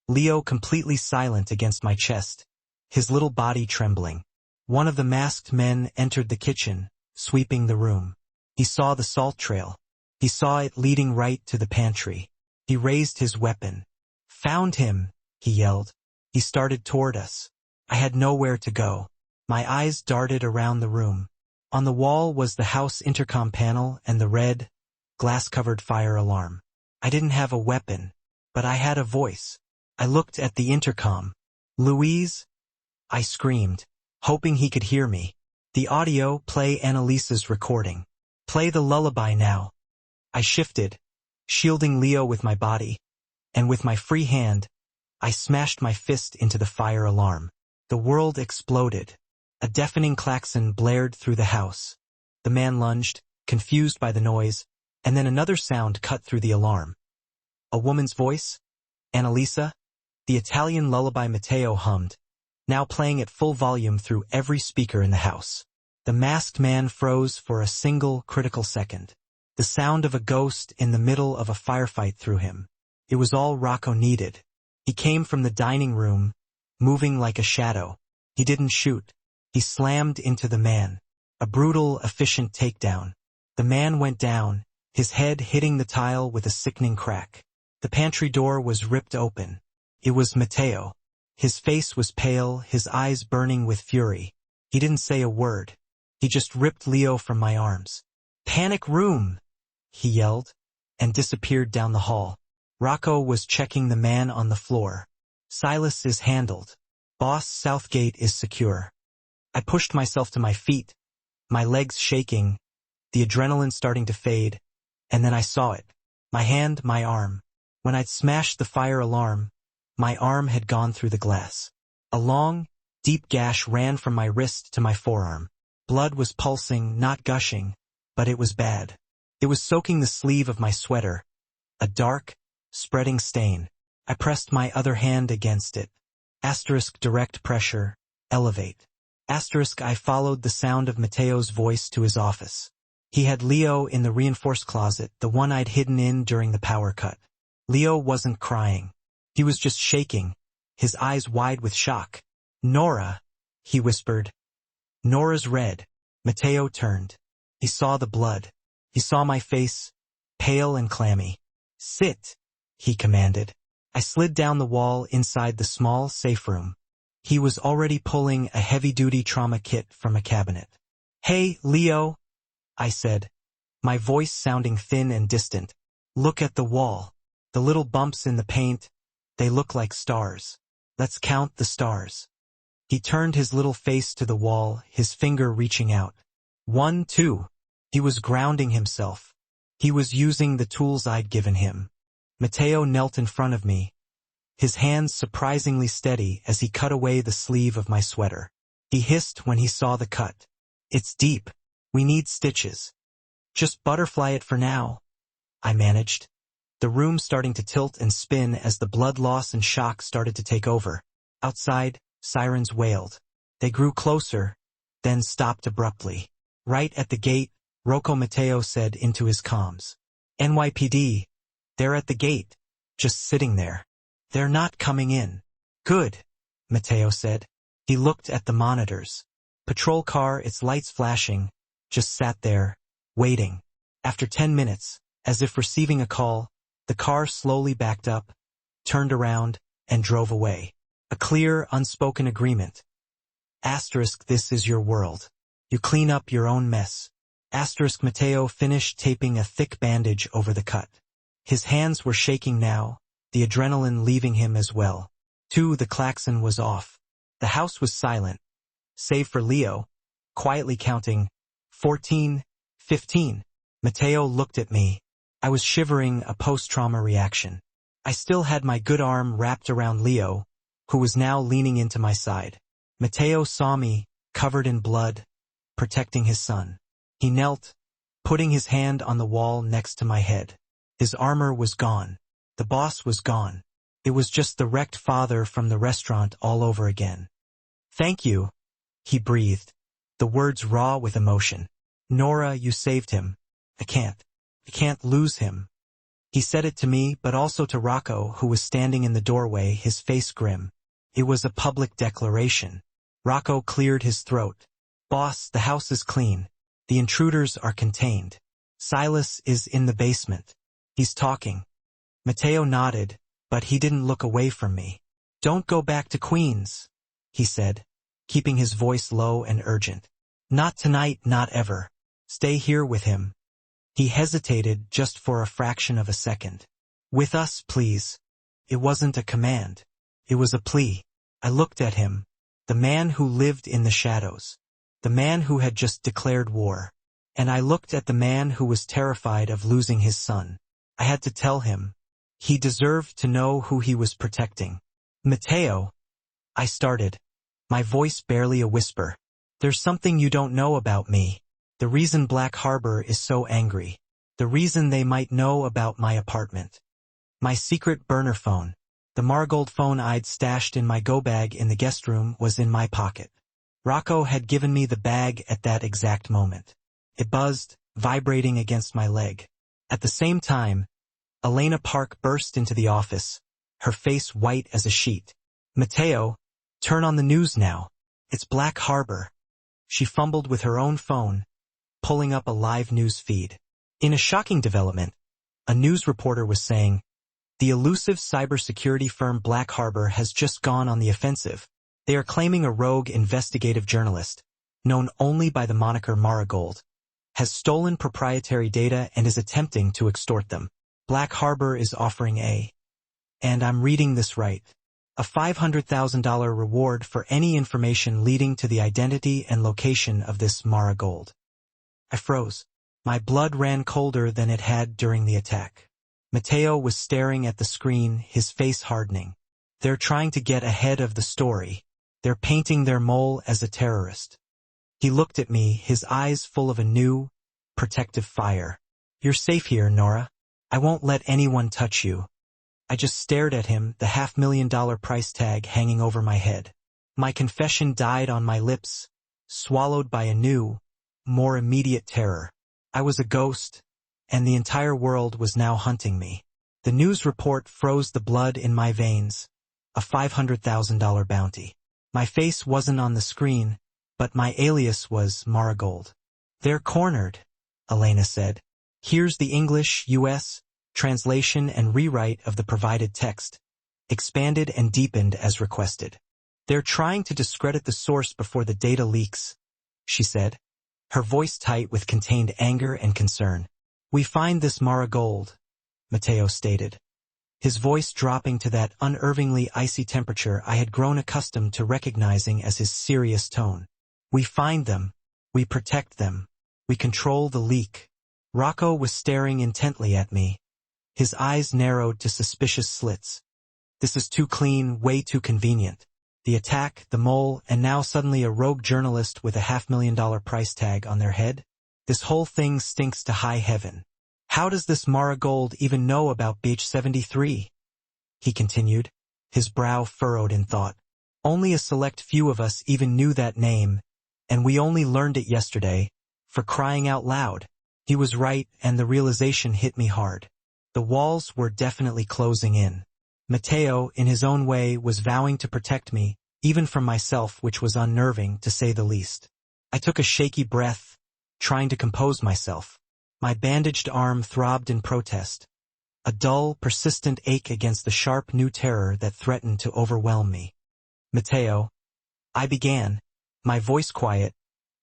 Leo completely silent against my chest, his little body trembling. One of the masked men entered the kitchen, sweeping the room. He saw the salt trail. He saw it leading right to the pantry. He raised his weapon. "Found him," he yelled. He started toward us. I had nowhere to go. My eyes darted around the room. On the wall was the house intercom panel and the red, glass-covered fire alarm. I didn't have a weapon, but I had a voice. I looked at the intercom. "Louise?" I screamed, hoping he could hear me. "The audio, play Annalisa's recording. Play the lullaby now." I shifted, shielding Leo with my body, and with my free hand, I smashed my fist into the fire alarm. The world exploded. A deafening klaxon blared through the house. The man lunged, confused by the noise, and then another sound cut through the alarm. A woman's voice? Annalisa? The Italian lullaby Matteo hummed, now playing at full volume through every speaker in the house. The masked man froze for a single critical second. The sound of a ghost in the middle of a firefight threw him. It was all Rocco needed. He came from the dining room, moving like a shadow. He didn't shoot. He slammed into the man. A brutal, efficient takedown. The man went down, his head hitting the tile with a sickening crack. The pantry door was ripped open. It was Matteo. His face was pale, his eyes burning with fury. He didn't say a word. He just ripped Leo from my arms. "Panic room!" he yelled, and disappeared down the hall. Rocco was checking the man on the floor. "Silas is handled. Boss Southgate is secure." I pushed myself to my feet, my legs shaking, the adrenaline starting to fade, and then I saw it. My hand, my arm. When I'd smashed the fire alarm, my arm had gone through the glass. A long, deep gash ran from my wrist to my forearm. Blood was pulsing, not gushing, but it was bad. It was soaking the sleeve of my sweater, a dark, spreading stain. I pressed my other hand against it. Asterisk direct pressure, elevate. Asterisk I followed the sound of Matteo's voice to his office. He had Leo in the reinforced closet, the one I'd hidden in during the power cut. Leo wasn't crying. He was just shaking, his eyes wide with shock. "Nora," he whispered. "Nora's red." Matteo turned. He saw the blood. He saw my face, pale and clammy. "Sit," he commanded. I slid down the wall inside the small safe room. He was already pulling a heavy-duty trauma kit from a cabinet. "Hey, Leo," I said, my voice sounding thin and distant. "Look at the wall. The little bumps in the paint, they look like stars. Let's count the stars." He turned his little face to the wall, his finger reaching out. 1, 2. He was grounding himself. He was using the tools I'd given him. Matteo knelt in front of me, his hands surprisingly steady as he cut away the sleeve of my sweater. He hissed when he saw the cut. "It's deep. We need stitches." "Just butterfly it for now," I managed. The room starting to tilt and spin as the blood loss and shock started to take over. Outside, sirens wailed. They grew closer, then stopped abruptly. Right at the gate, Rocco Matteo said into his comms. "NYPD, they're at the gate, just sitting there. They're not coming in." "Good," Matteo said. He looked at the monitors. Patrol car, its lights flashing, just sat there, waiting. After 10 minutes, as if receiving a call, the car slowly backed up, turned around, and drove away. A clear, unspoken agreement. Asterisk this is your world. You clean up your own mess. Asterisk Matteo finished taping a thick bandage over the cut. His hands were shaking now, the adrenaline leaving him as well. 2, the klaxon was off. The house was silent, save for Leo, quietly counting 14, 15. Matteo looked at me. I was shivering, a post-trauma reaction. I still had my good arm wrapped around Leo, who was now leaning into my side. Matteo saw me, covered in blood, protecting his son. He knelt, putting his hand on the wall next to my head. His armor was gone. The boss was gone. It was just the wrecked father from the restaurant all over again. "Thank you," he breathed, the words raw with emotion. "Nora, you saved him. I can't lose him." He said it to me, but also to Rocco, who was standing in the doorway, his face grim. It was a public declaration. Rocco cleared his throat. "Boss, the house is clean. The intruders are contained. Silas is in the basement. He's talking." Matteo nodded, but he didn't look away from me. "Don't go back to Queens," he said, keeping his voice low and urgent. "Not tonight, not ever. Stay here with him." He hesitated just for a fraction of a second. "With us, please." It wasn't a command. It was a plea. I looked at him, the man who lived in the shadows, the man who had just declared war. And I looked at the man who was terrified of losing his son. I had to tell him. He deserved to know who he was protecting. "Matteo," I started, my voice barely a whisper. "There's something you don't know about me." The reason Black Harbor is so angry. The reason they might know about my apartment. My secret burner phone. The Marigold phone I'd stashed in my go-bag in the guest room was in my pocket. Rocco had given me the bag at that exact moment. It buzzed, vibrating against my leg. At the same time, Elena Park burst into the office, her face white as a sheet. "Mateo, turn on the news now. It's Black Harbor." She fumbled with her own phone, pulling up a live news feed. In a shocking development, a news reporter was saying, "The elusive cybersecurity firm Black Harbor has just gone on the offensive. They are claiming a rogue investigative journalist, known only by the moniker Marigold, has stolen proprietary data and is attempting to extort them. Black Harbor is offering and I'm reading this right, a $500,000 reward for any information leading to the identity and location of this Marigold." I froze. My blood ran colder than it had during the attack. Mateo was staring at the screen, his face hardening. "They're trying to get ahead of the story. They're painting their mole as a terrorist." He looked at me, his eyes full of a new, protective fire. "You're safe here, Nora. I won't let anyone touch you." I just stared at him, the $500,000 price tag hanging over my head. My confession died on my lips, swallowed by a new, more immediate terror. I was a ghost, and the entire world was now hunting me. The news report froze the blood in my veins. A $500,000 bounty. My face wasn't on the screen, but my alias was Marigold. "They're cornered," Elena said. "Here's the English, U.S., translation and rewrite of the provided text, expanded and deepened as requested. They're trying to discredit the source before the data leaks," she said, her voice tight with contained anger and concern. "We find this Marigold," Mateo stated, his voice dropping to that unnervingly icy temperature I had grown accustomed to recognizing as his serious tone. "We find them. We protect them. We control the leak." Rocco was staring intently at me, his eyes narrowed to suspicious slits. "This is too clean, way too convenient. The attack, the mole, and now suddenly a rogue journalist with a $500,000 price tag on their head? This whole thing stinks to high heaven. How does this Marigold even know about Beach 73? He continued, his brow furrowed in thought. "Only a select few of us even knew that name, and we only learned it yesterday, for crying out loud." He was right, and the realization hit me hard. The walls were definitely closing in. Mateo, in his own way, was vowing to protect me, even from myself, which was unnerving, to say the least. I took a shaky breath, trying to compose myself. My bandaged arm throbbed in protest, a dull, persistent ache against the sharp new terror that threatened to overwhelm me. "Mateo," I began, my voice quiet,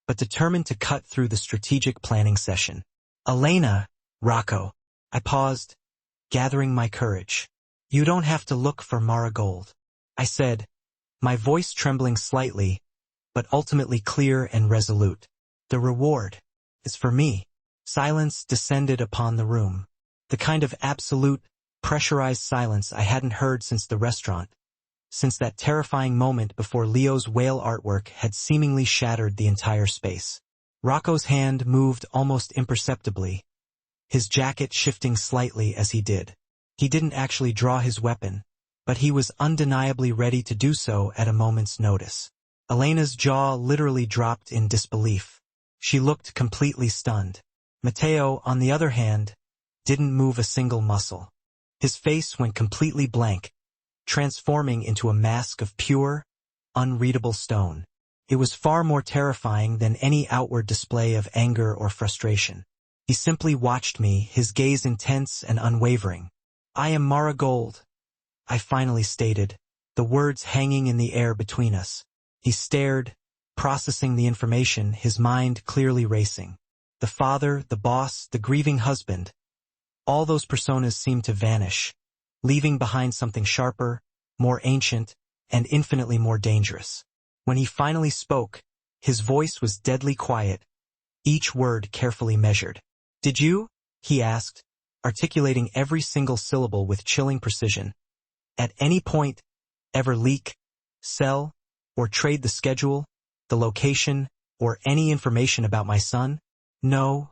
but determined to cut through the strategic planning session. "Elena, Rocco." I paused, gathering my courage. "You don't have to look for Marigold," I said, my voice trembling slightly, but ultimately clear and resolute. "The reward is for me." Silence descended upon the room. The kind of absolute, pressurized silence I hadn't heard since the restaurant, since that terrifying moment before Leo's whale artwork had seemingly shattered the entire space. Rocco's hand moved almost imperceptibly, his jacket shifting slightly as he did. He didn't actually draw his weapon, but he was undeniably ready to do so at a moment's notice. Elena's jaw literally dropped in disbelief. She looked completely stunned. Mateo, on the other hand, didn't move a single muscle. His face went completely blank, transforming into a mask of pure, unreadable stone. It was far more terrifying than any outward display of anger or frustration. He simply watched me, his gaze intense and unwavering. "I am Marigold," I finally stated, the words hanging in the air between us. He stared, processing the information, his mind clearly racing. The father, the boss, the grieving husband. All those personas seemed to vanish, leaving behind something sharper, more ancient, and infinitely more dangerous. When he finally spoke, his voice was deadly quiet, each word carefully measured. "Did you?" he asked, articulating every single syllable with chilling precision. "At any point, ever leak, sell, or trade the schedule, the location, or any information about my son?" No,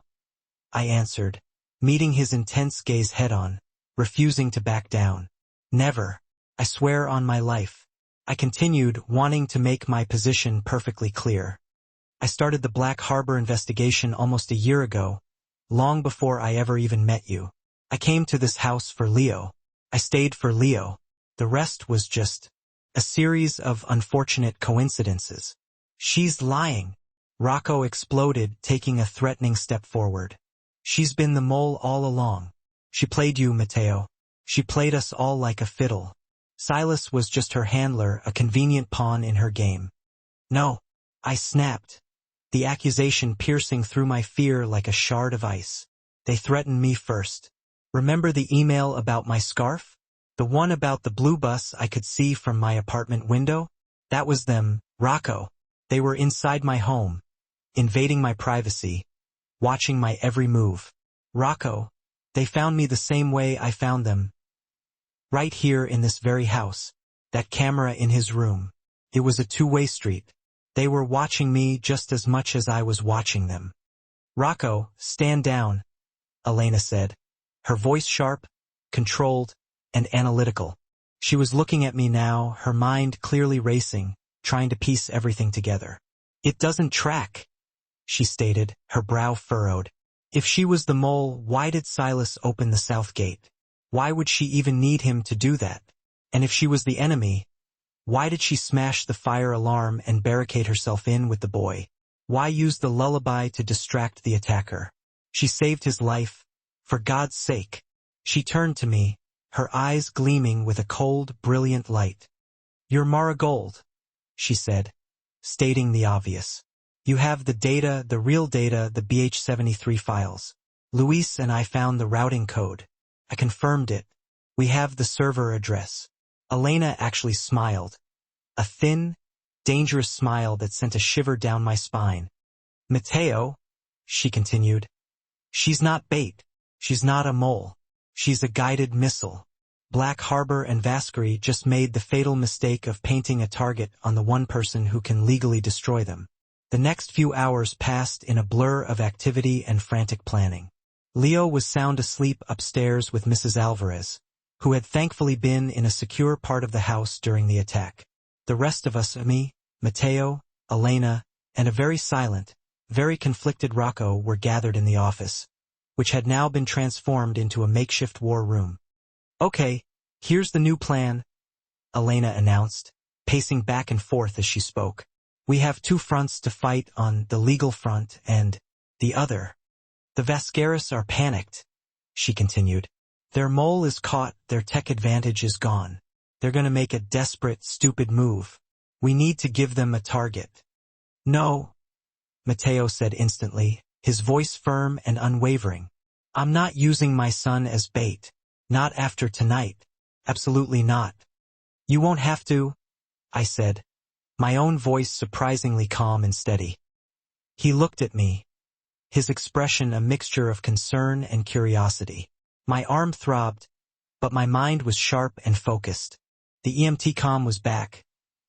I answered, meeting his intense gaze head-on, refusing to back down. Never. I swear on my life. I continued, wanting to make my position perfectly clear. I started the Black Harbor investigation almost a year ago, long before I ever even met you. I came to this house for Leo. I stayed for Leo. The rest was just a series of unfortunate coincidences. She's lying. Rocco exploded, taking a threatening step forward. She's been the mole all along. She played you, Matteo. She played us all like a fiddle. Silas was just her handler, a convenient pawn in her game. No, I snapped, the accusation piercing through my fear like a shard of ice. They threatened me first. Remember the email about my scarf? The one about the blue bus I could see from my apartment window? That was them, Rocco. They were inside my home, invading my privacy, watching my every move. Rocco, they found me the same way I found them. Right here in this very house. That camera in his room. It was a two-way street. They were watching me just as much as I was watching them. Rocco, stand down, Elena said, her voice sharp, controlled, and analytical. She was looking at me now, her mind clearly racing, trying to piece everything together. It doesn't track, she stated, her brow furrowed. If she was the mole, why did Silas open the south gate? Why would she even need him to do that? And if she was the enemy, why did she smash the fire alarm and barricade herself in with the boy? Why use the lullaby to distract the attacker? She saved his life, for God's sake. She turned to me, her eyes gleaming with a cold, brilliant light. You're Marigold, she said, stating the obvious. You have the data, the real data, the BH73 files. Luis and I found the routing code. I confirmed it. We have the server address. Elena actually smiled. A thin, dangerous smile that sent a shiver down my spine. Matteo, she continued. She's not bait. She's not a mole. She's a guided missile. Black Harbor and Vasquez just made the fatal mistake of painting a target on the one person who can legally destroy them. The next few hours passed in a blur of activity and frantic planning. Leo was sound asleep upstairs with Mrs. Alvarez, who had thankfully been in a secure part of the house during the attack. The rest of us, me, Matteo, Elena, and a very silent, very conflicted Rocco were gathered in the office, which had now been transformed into a makeshift war room. Okay, here's the new plan, Elena announced, pacing back and forth as she spoke. We have two fronts to fight on, the legal front and the other. The Vasquez are panicked, she continued. Their mole is caught, their tech advantage is gone. They're going to make a desperate, stupid move. We need to give them a target. No, Matteo said instantly, his voice firm and unwavering. I'm not using my son as bait. Not after tonight. Absolutely not. You won't have to, I said, my own voice surprisingly calm and steady. He looked at me, his expression a mixture of concern and curiosity. My arm throbbed, but my mind was sharp and focused. The EMT comm was back,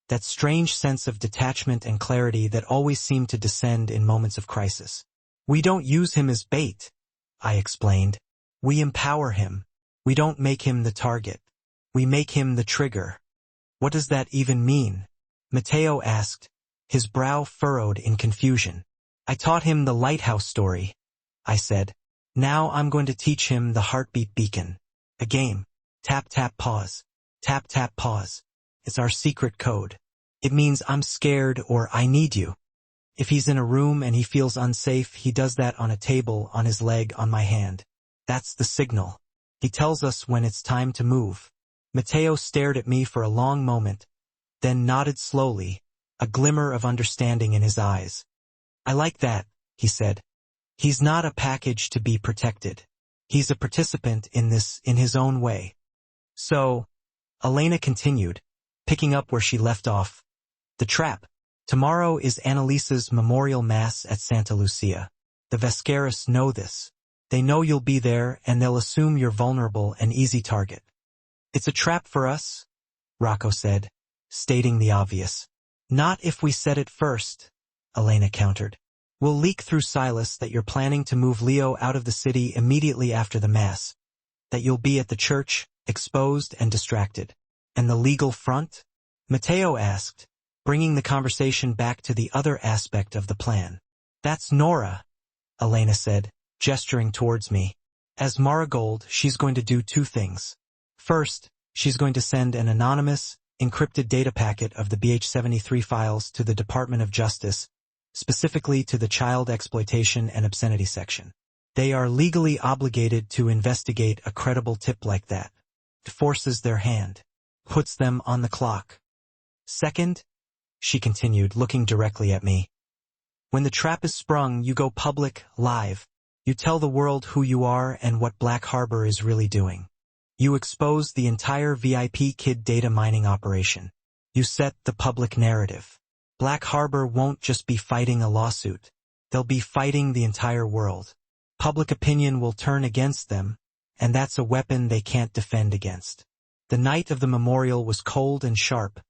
that strange sense of detachment and clarity that always seemed to descend in moments of crisis. We don't use him as bait, I explained. We empower him. We don't make him the target. We make him the trigger. What does that even mean? Matteo asked, his brow furrowed in confusion. I taught him the lighthouse story, I said. Now I'm going to teach him the heartbeat beacon. A game. Tap, tap, pause. Tap, tap, pause. It's our secret code. It means I'm scared or I need you. If he's in a room and he feels unsafe, he does that on a table, on his leg, on my hand. That's the signal. He tells us when it's time to move. Matteo stared at me for a long moment, then nodded slowly, a glimmer of understanding in his eyes. I like that, he said. He's not a package to be protected. He's a participant in this in his own way. So, Elena continued, picking up where she left off. The trap. Tomorrow is Annalisa's memorial mass at Santa Lucia. The Vasquez know this. They know you'll be there and they'll assume you're vulnerable and easy target. It's a trap for us, Rocco said, stating the obvious. Not if we said it first, Elena countered. We'll leak through Silas that you're planning to move Leo out of the city immediately after the Mass, that you'll be at the church, exposed and distracted. And the legal front? Mateo asked, bringing the conversation back to the other aspect of the plan. That's Nora, Elena said, gesturing towards me. As Marigold, she's going to do two things. First, she's going to send an anonymous, encrypted data packet of the BH-73 files to the Department of Justice, specifically to the Child Exploitation and Obscenity section. They are legally obligated to investigate a credible tip like that. It forces their hand, puts them on the clock. Second, she continued, looking directly at me. When the trap is sprung, you go public, live. You tell the world who you are and what Black Harbor is really doing. You expose the entire VIP kid data mining operation. You set the public narrative. Black Harbor won't just be fighting a lawsuit. They'll be fighting the entire world. Public opinion will turn against them, and that's a weapon they can't defend against. The night of the memorial was cold and sharp,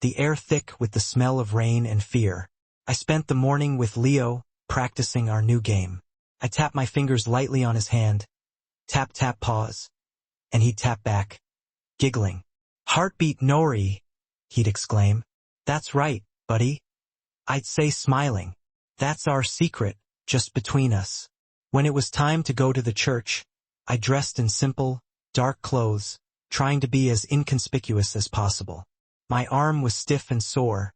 the air thick with the smell of rain and fear. I spent the morning with Leo, practicing our new game. I tapped my fingers lightly on his hand. Tap, tap, pause. And he'd tap back, giggling. Heartbeat Nori, he'd exclaim. That's right, buddy. I'd say, smiling. That's our secret, just between us. When it was time to go to the church, I dressed in simple, dark clothes, trying to be as inconspicuous as possible. My arm was stiff and sore,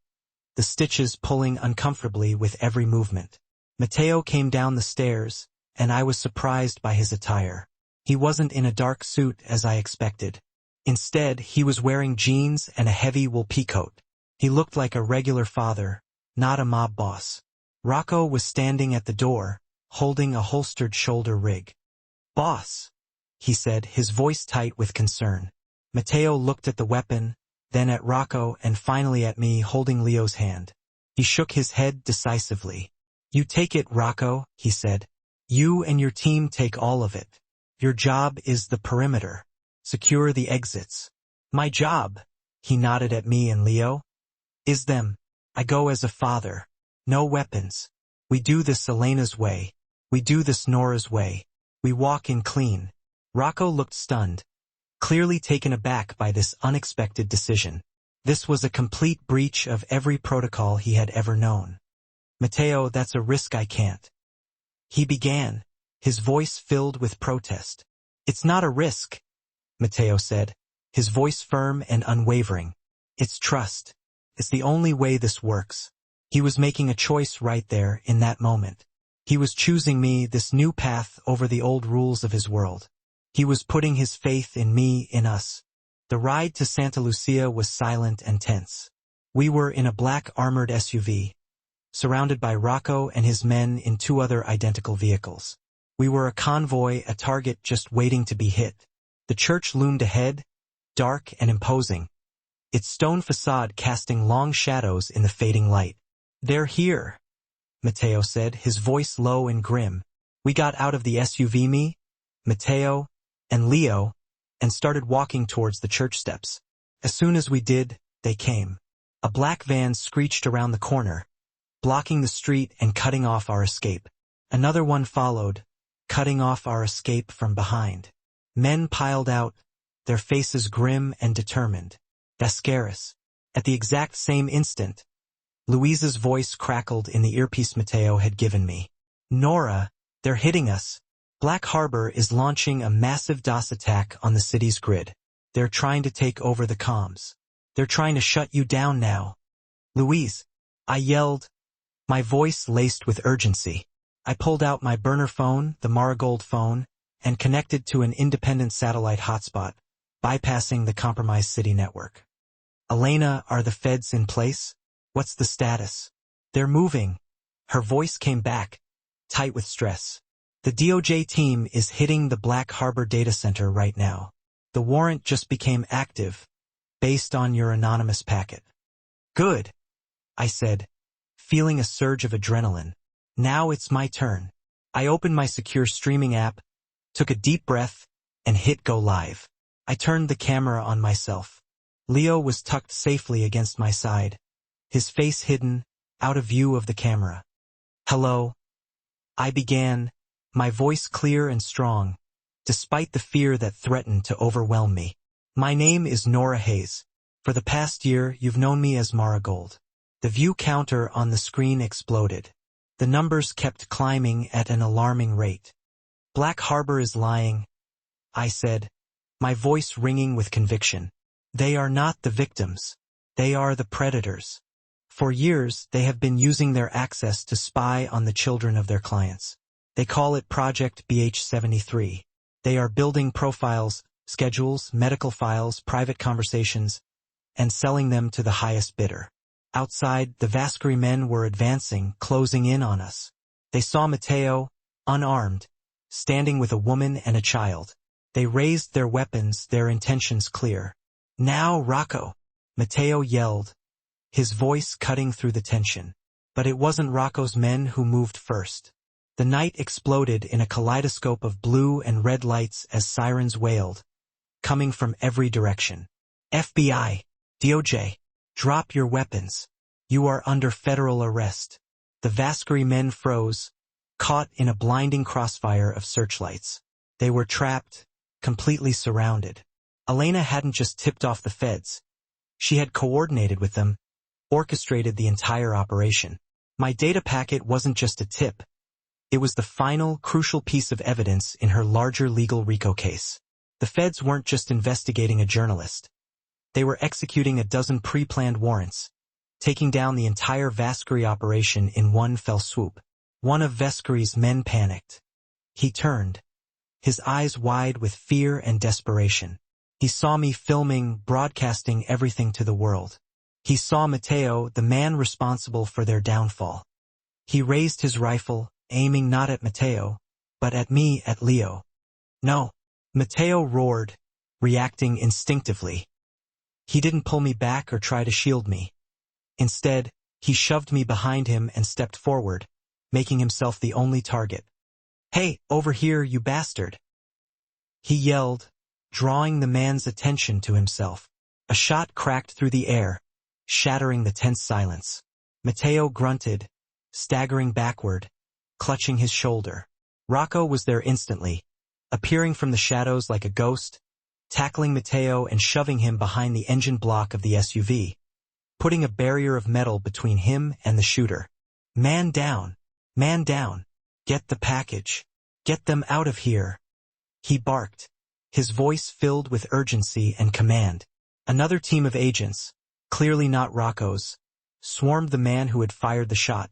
the stitches pulling uncomfortably with every movement. Mateo came down the stairs, and I was surprised by his attire. He wasn't in a dark suit as I expected. Instead, he was wearing jeans and a heavy wool peacoat. He looked like a regular father, not a mob boss. Rocco was standing at the door, holding a holstered shoulder rig. Boss, he said, his voice tight with concern. Mateo looked at the weapon, then at Rocco and finally at me holding Leo's hand. He shook his head decisively. You take it, Rocco, he said. You and your team take all of it. Your job is the perimeter. Secure the exits. My job, he nodded at me and Leo, is them. I go as a father. No weapons. We do this Elena's way. We do this Nora's way. We walk in clean. Rocco looked stunned, clearly taken aback by this unexpected decision. This was a complete breach of every protocol he had ever known. Mateo, that's a risk I can't. He began, his voice filled with protest. It's not a risk, Mateo said, his voice firm and unwavering. It's trust. It's the only way this works. He was making a choice right there in that moment. He was choosing me, this new path, over the old rules of his world. He was putting his faith in me, in us. The ride to Santa Lucia was silent and tense. We were in a black armored SUV, surrounded by Rocco and his men in two other identical vehicles. We were a convoy, a target just waiting to be hit. The church loomed ahead, dark and imposing, its stone facade casting long shadows in the fading light. They're here, Mateo said, his voice low and grim. We got out of the SUV, me, Mateo, and Leo, and started walking towards the church steps. As soon as we did, they came. A black van screeched around the corner, blocking the street and cutting off our escape. Another one followed, cutting off our escape from behind. Men piled out, their faces grim and determined. Vasquez. At the exact same instant, Luisa's voice crackled in the earpiece Mateo had given me. Nora, they're hitting us. Black Harbor is launching a massive DOS attack on the city's grid. They're trying to take over the comms. They're trying to shut you down now. Louise, I yelled, my voice laced with urgency. I pulled out my burner phone, the Marigold phone, and connected to an independent satellite hotspot, bypassing the compromised city network. Elena, are the feds in place? What's the status? They're moving. Her voice came back, tight with stress. The DOJ team is hitting the Black Harbor data center right now. The warrant just became active, based on your anonymous packet. Good, I said, feeling a surge of adrenaline. Now it's my turn. I opened my secure streaming app, took a deep breath, and hit go live. I turned the camera on myself. Leo was tucked safely against my side, his face hidden, out of view of the camera. Hello, I began, my voice clear and strong, despite the fear that threatened to overwhelm me. My name is Nora Hayes. For the past year, you've known me as Marigold. The view counter on the screen exploded. The numbers kept climbing at an alarming rate. Black Harbor is lying, I said, my voice ringing with conviction. They are not the victims. They are the predators. For years, they have been using their access to spy on the children of their clients. They call it Project BH73. They are building profiles, schedules, medical files, private conversations, and selling them to the highest bidder. Outside, the Vasquez men were advancing, closing in on us. They saw Mateo, unarmed, standing with a woman and a child. They raised their weapons, their intentions clear. Now, Rocco! Mateo yelled, his voice cutting through the tension. But it wasn't Rocco's men who moved first. The night exploded in a kaleidoscope of blue and red lights as sirens wailed, coming from every direction. FBI, DOJ, drop your weapons. You are under federal arrest. The Vasquez men froze, caught in a blinding crossfire of searchlights. They were trapped, completely surrounded. Elena hadn't just tipped off the feds. She had coordinated with them, orchestrated the entire operation. My data packet wasn't just a tip. It was the final, crucial piece of evidence in her larger legal RICO case. The feds weren't just investigating a journalist. They were executing a dozen pre-planned warrants, taking down the entire Vasquez operation in one fell swoop. One of Vasquez's men panicked. He turned, his eyes wide with fear and desperation. He saw me filming, broadcasting everything to the world. He saw Mateo, the man responsible for their downfall. He raised his rifle, aiming not at Mateo, but at me, at Leo. No, Mateo roared, reacting instinctively. He didn't pull me back or try to shield me. Instead, he shoved me behind him and stepped forward, making himself the only target. Hey, over here, you bastard! He yelled, drawing the man's attention to himself. A shot cracked through the air, shattering the tense silence. Mateo grunted, staggering backward, clutching his shoulder. Rocco was there instantly, appearing from the shadows like a ghost, tackling Mateo and shoving him behind the engine block of the SUV, putting a barrier of metal between him and the shooter. Man down! Man down! Get the package! Get them out of here! He barked, his voice filled with urgency and command. Another team of agents, clearly not Rocco's, swarmed the man who had fired the shot,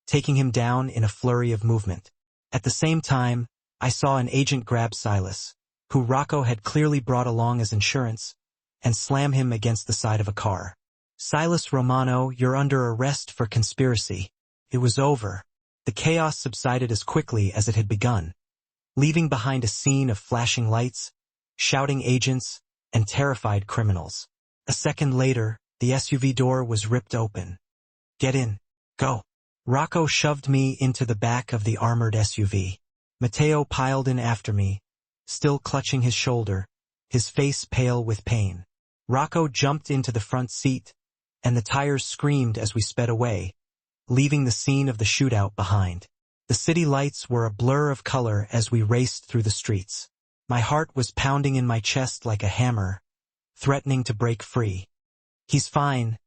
taking him down in a flurry of movement. At the same time, I saw an agent grab Silas, who Rocco had clearly brought along as insurance, and slam him against the side of a car. Silas Romano, you're under arrest for conspiracy. It was over. The chaos subsided as quickly as it had begun, leaving behind a scene of flashing lights, shouting agents, and terrified criminals. A second later, the SUV door was ripped open. Get in. Go. Rocco shoved me into the back of the armored SUV. Mateo piled in after me, still clutching his shoulder, his face pale with pain. Rocco jumped into the front seat, and the tires screamed as we sped away, leaving the scene of the shootout behind. The city lights were a blur of color as we raced through the streets. My heart was pounding in my chest like a hammer, threatening to break free. He's fine,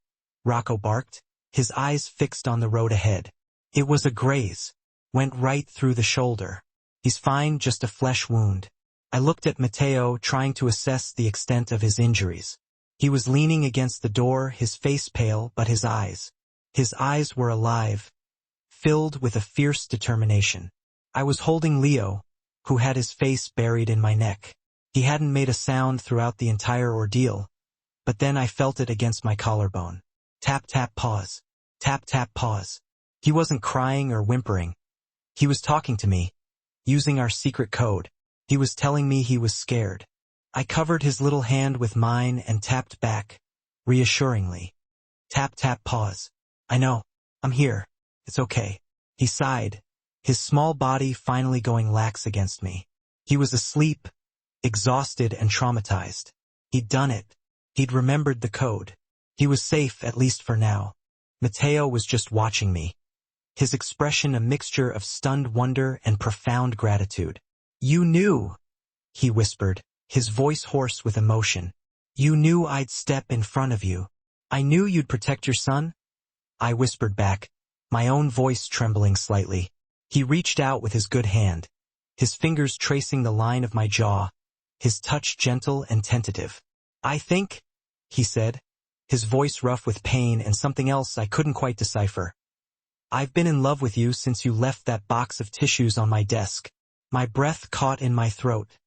Rocco barked, his eyes fixed on the road ahead. It was a graze, went right through the shoulder. He's fine, just a flesh wound. I looked at Mateo, trying to assess the extent of his injuries. He was leaning against the door, his face pale, but his eyes were alive, filled with a fierce determination. I was holding Leo, who had his face buried in my neck. He hadn't made a sound throughout the entire ordeal, but then I felt it against my collarbone. Tap, tap, pause. Tap, tap, pause. He wasn't crying or whimpering. He was talking to me, using our secret code. He was telling me he was scared. I covered his little hand with mine and tapped back, reassuringly. Tap, tap, pause. I know. I'm here. It's okay. He sighed, his small body finally going lax against me. He was asleep, exhausted and traumatized. He'd done it. He'd remembered the code. He was safe, at least for now. Mateo was just watching me, his expression a mixture of stunned wonder and profound gratitude. "You knew," he whispered, his voice hoarse with emotion. "You knew I'd step in front of you. I knew you'd protect your son?" I whispered back, my own voice trembling slightly. He reached out with his good hand, his fingers tracing the line of my jaw, his touch gentle and tentative. "I think," he said, his voice rough with pain and something else I couldn't quite decipher. "I've been in love with you since you left that box of tissues on my desk." My breath caught in my throat,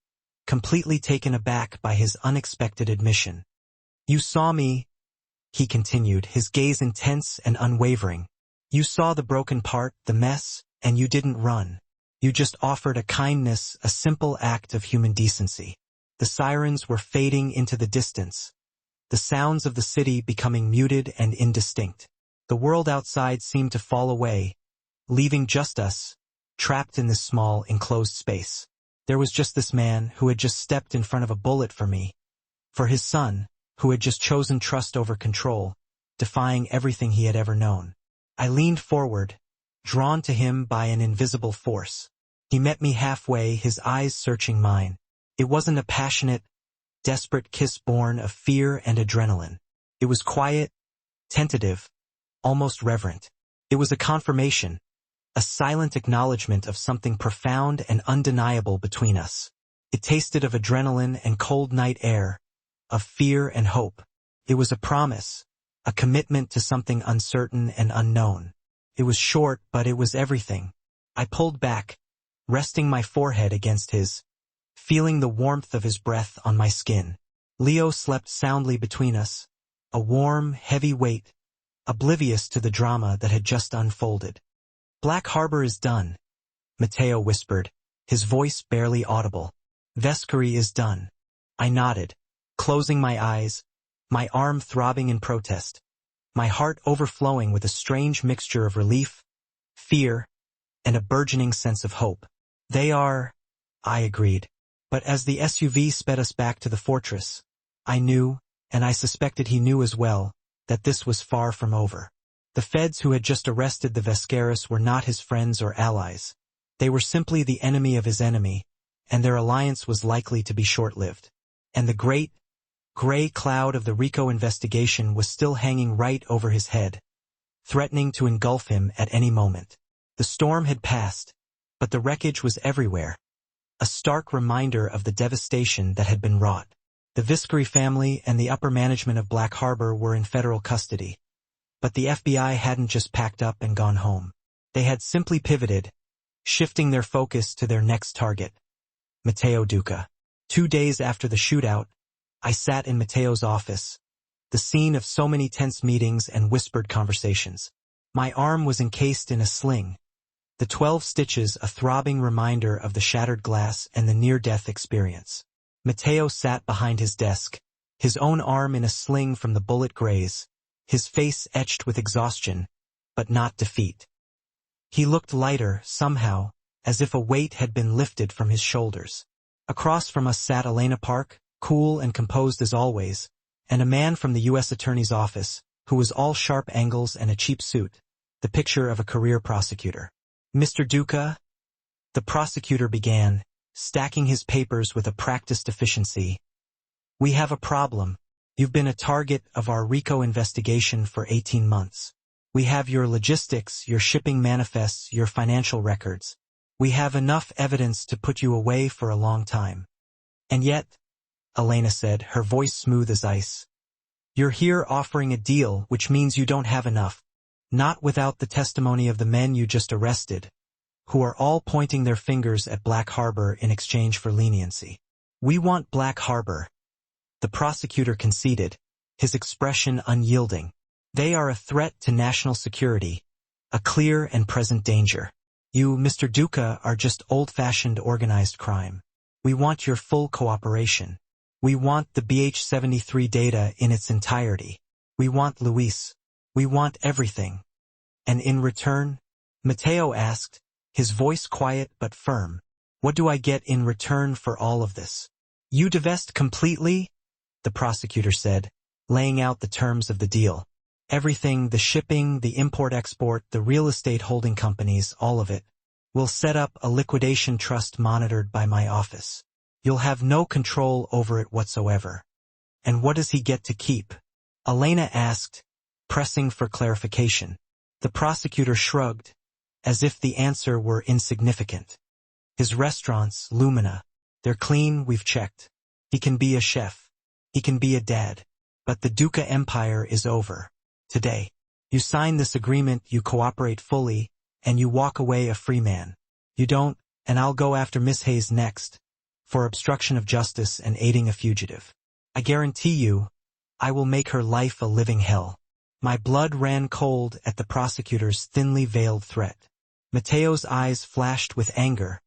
completely taken aback by his unexpected admission. "You saw me," he continued, his gaze intense and unwavering. "You saw the broken part, the mess, and you didn't run. You just offered a kindness, a simple act of human decency." The sirens were fading into the distance, the sounds of the city becoming muted and indistinct. The world outside seemed to fall away, leaving just us, trapped in this small, enclosed space. There was just this man who had just stepped in front of a bullet for me, for his son, who had just chosen trust over control, defying everything he had ever known. I leaned forward, drawn to him by an invisible force. He met me halfway, his eyes searching mine. It wasn't a passionate, desperate kiss born of fear and adrenaline. It was quiet, tentative, almost reverent. It was a confirmation, a silent acknowledgement of something profound and undeniable between us. It tasted of adrenaline and cold night air, of fear and hope. It was a promise, a commitment to something uncertain and unknown. It was short, but it was everything. I pulled back, resting my forehead against his, feeling the warmth of his breath on my skin. Leo slept soundly between us, a warm, heavy weight, oblivious to the drama that had just unfolded. "Black Harbor is done," Matteo whispered, his voice barely audible. "Vescary is done." I nodded, closing my eyes, my arm throbbing in protest, my heart overflowing with a strange mixture of relief, fear, and a burgeoning sense of hope. "They are," I agreed. But as the SUV sped us back to the fortress, I knew, and I suspected he knew as well, that this was far from over. The feds who had just arrested the Vescaris were not his friends or allies. They were simply the enemy of his enemy, and their alliance was likely to be short-lived. And the great, gray cloud of the RICO investigation was still hanging right over his head, threatening to engulf him at any moment. The storm had passed, but the wreckage was everywhere, a stark reminder of the devastation that had been wrought. The Vescary family and the upper management of Black Harbor were in federal custody, but the FBI hadn't just packed up and gone home. They had simply pivoted, shifting their focus to their next target, Matteo Duca. 2 days after the shootout, I sat in Matteo's office, the scene of so many tense meetings and whispered conversations. My arm was encased in a sling, the 12 stitches a throbbing reminder of the shattered glass and the near-death experience. Matteo sat behind his desk, his own arm in a sling from the bullet graze, his face etched with exhaustion, but not defeat. He looked lighter, somehow, as if a weight had been lifted from his shoulders. Across from us sat Elena Park, cool and composed as always, and a man from the U.S. Attorney's office, who was all sharp angles and a cheap suit, the picture of a career prosecutor. "Mr. Duca," the prosecutor began, stacking his papers with a practiced efficiency. "We have a problem. You've been a target of our RICO investigation for 18 months. We have your logistics, your shipping manifests, your financial records. We have enough evidence to put you away for a long time. And yet," Elena said, her voice smooth as ice, "you're here offering a deal which means you don't have enough. Not without the testimony of the men you just arrested, who are all pointing their fingers at Black Harbor in exchange for leniency. We want Black Harbor," the prosecutor conceded, his expression unyielding. "They are a threat to national security, a clear and present danger. You, Mr. Duca, are just old-fashioned organized crime. We want your full cooperation. We want the BH-73 data in its entirety. We want Luis. We want everything." "And in return?" Matteo asked, his voice quiet but firm. "What do I get in return for all of this?" "You divest completely," the prosecutor said, laying out the terms of the deal. Everything, the shipping, the import-export, the real estate holding companies, all of it. We'll set up a liquidation trust monitored by my office. You'll have no control over it whatsoever. And what does he get to keep? Elena asked, pressing for clarification. The prosecutor shrugged, as if the answer were insignificant. His restaurants, Lumina, they're clean, we've checked. He can be a chef. He can be a dad. But the Duca Empire is over. Today. You sign this agreement, you cooperate fully, and you walk away a free man. You don't, and I'll go after Miss Hayes next, for obstruction of justice and aiding a fugitive. I guarantee you, I will make her life a living hell. My blood ran cold at the prosecutor's thinly veiled threat. Mateo's eyes flashed with anger,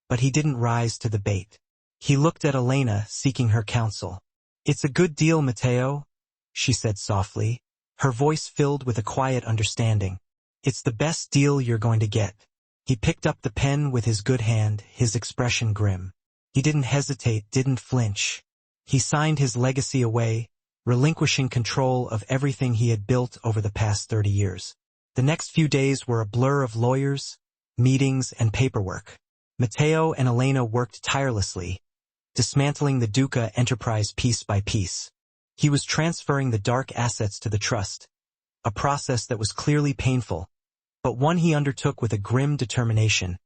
but he didn't rise to the bait. He looked at Elena, seeking her counsel. It's a good deal, Mateo, she said softly, her voice filled with a quiet understanding. It's the best deal you're going to get. He picked up the pen with his good hand, his expression grim. He didn't hesitate, didn't flinch. He signed his legacy away, relinquishing control of everything he had built over the past 30 years. The next few days were a blur of lawyers, meetings, and paperwork. Mateo and Elena worked tirelessly, dismantling the Duca enterprise piece by piece. He was transferring the dark assets to the trust, a process that was clearly painful, but one he undertook with a grim determination,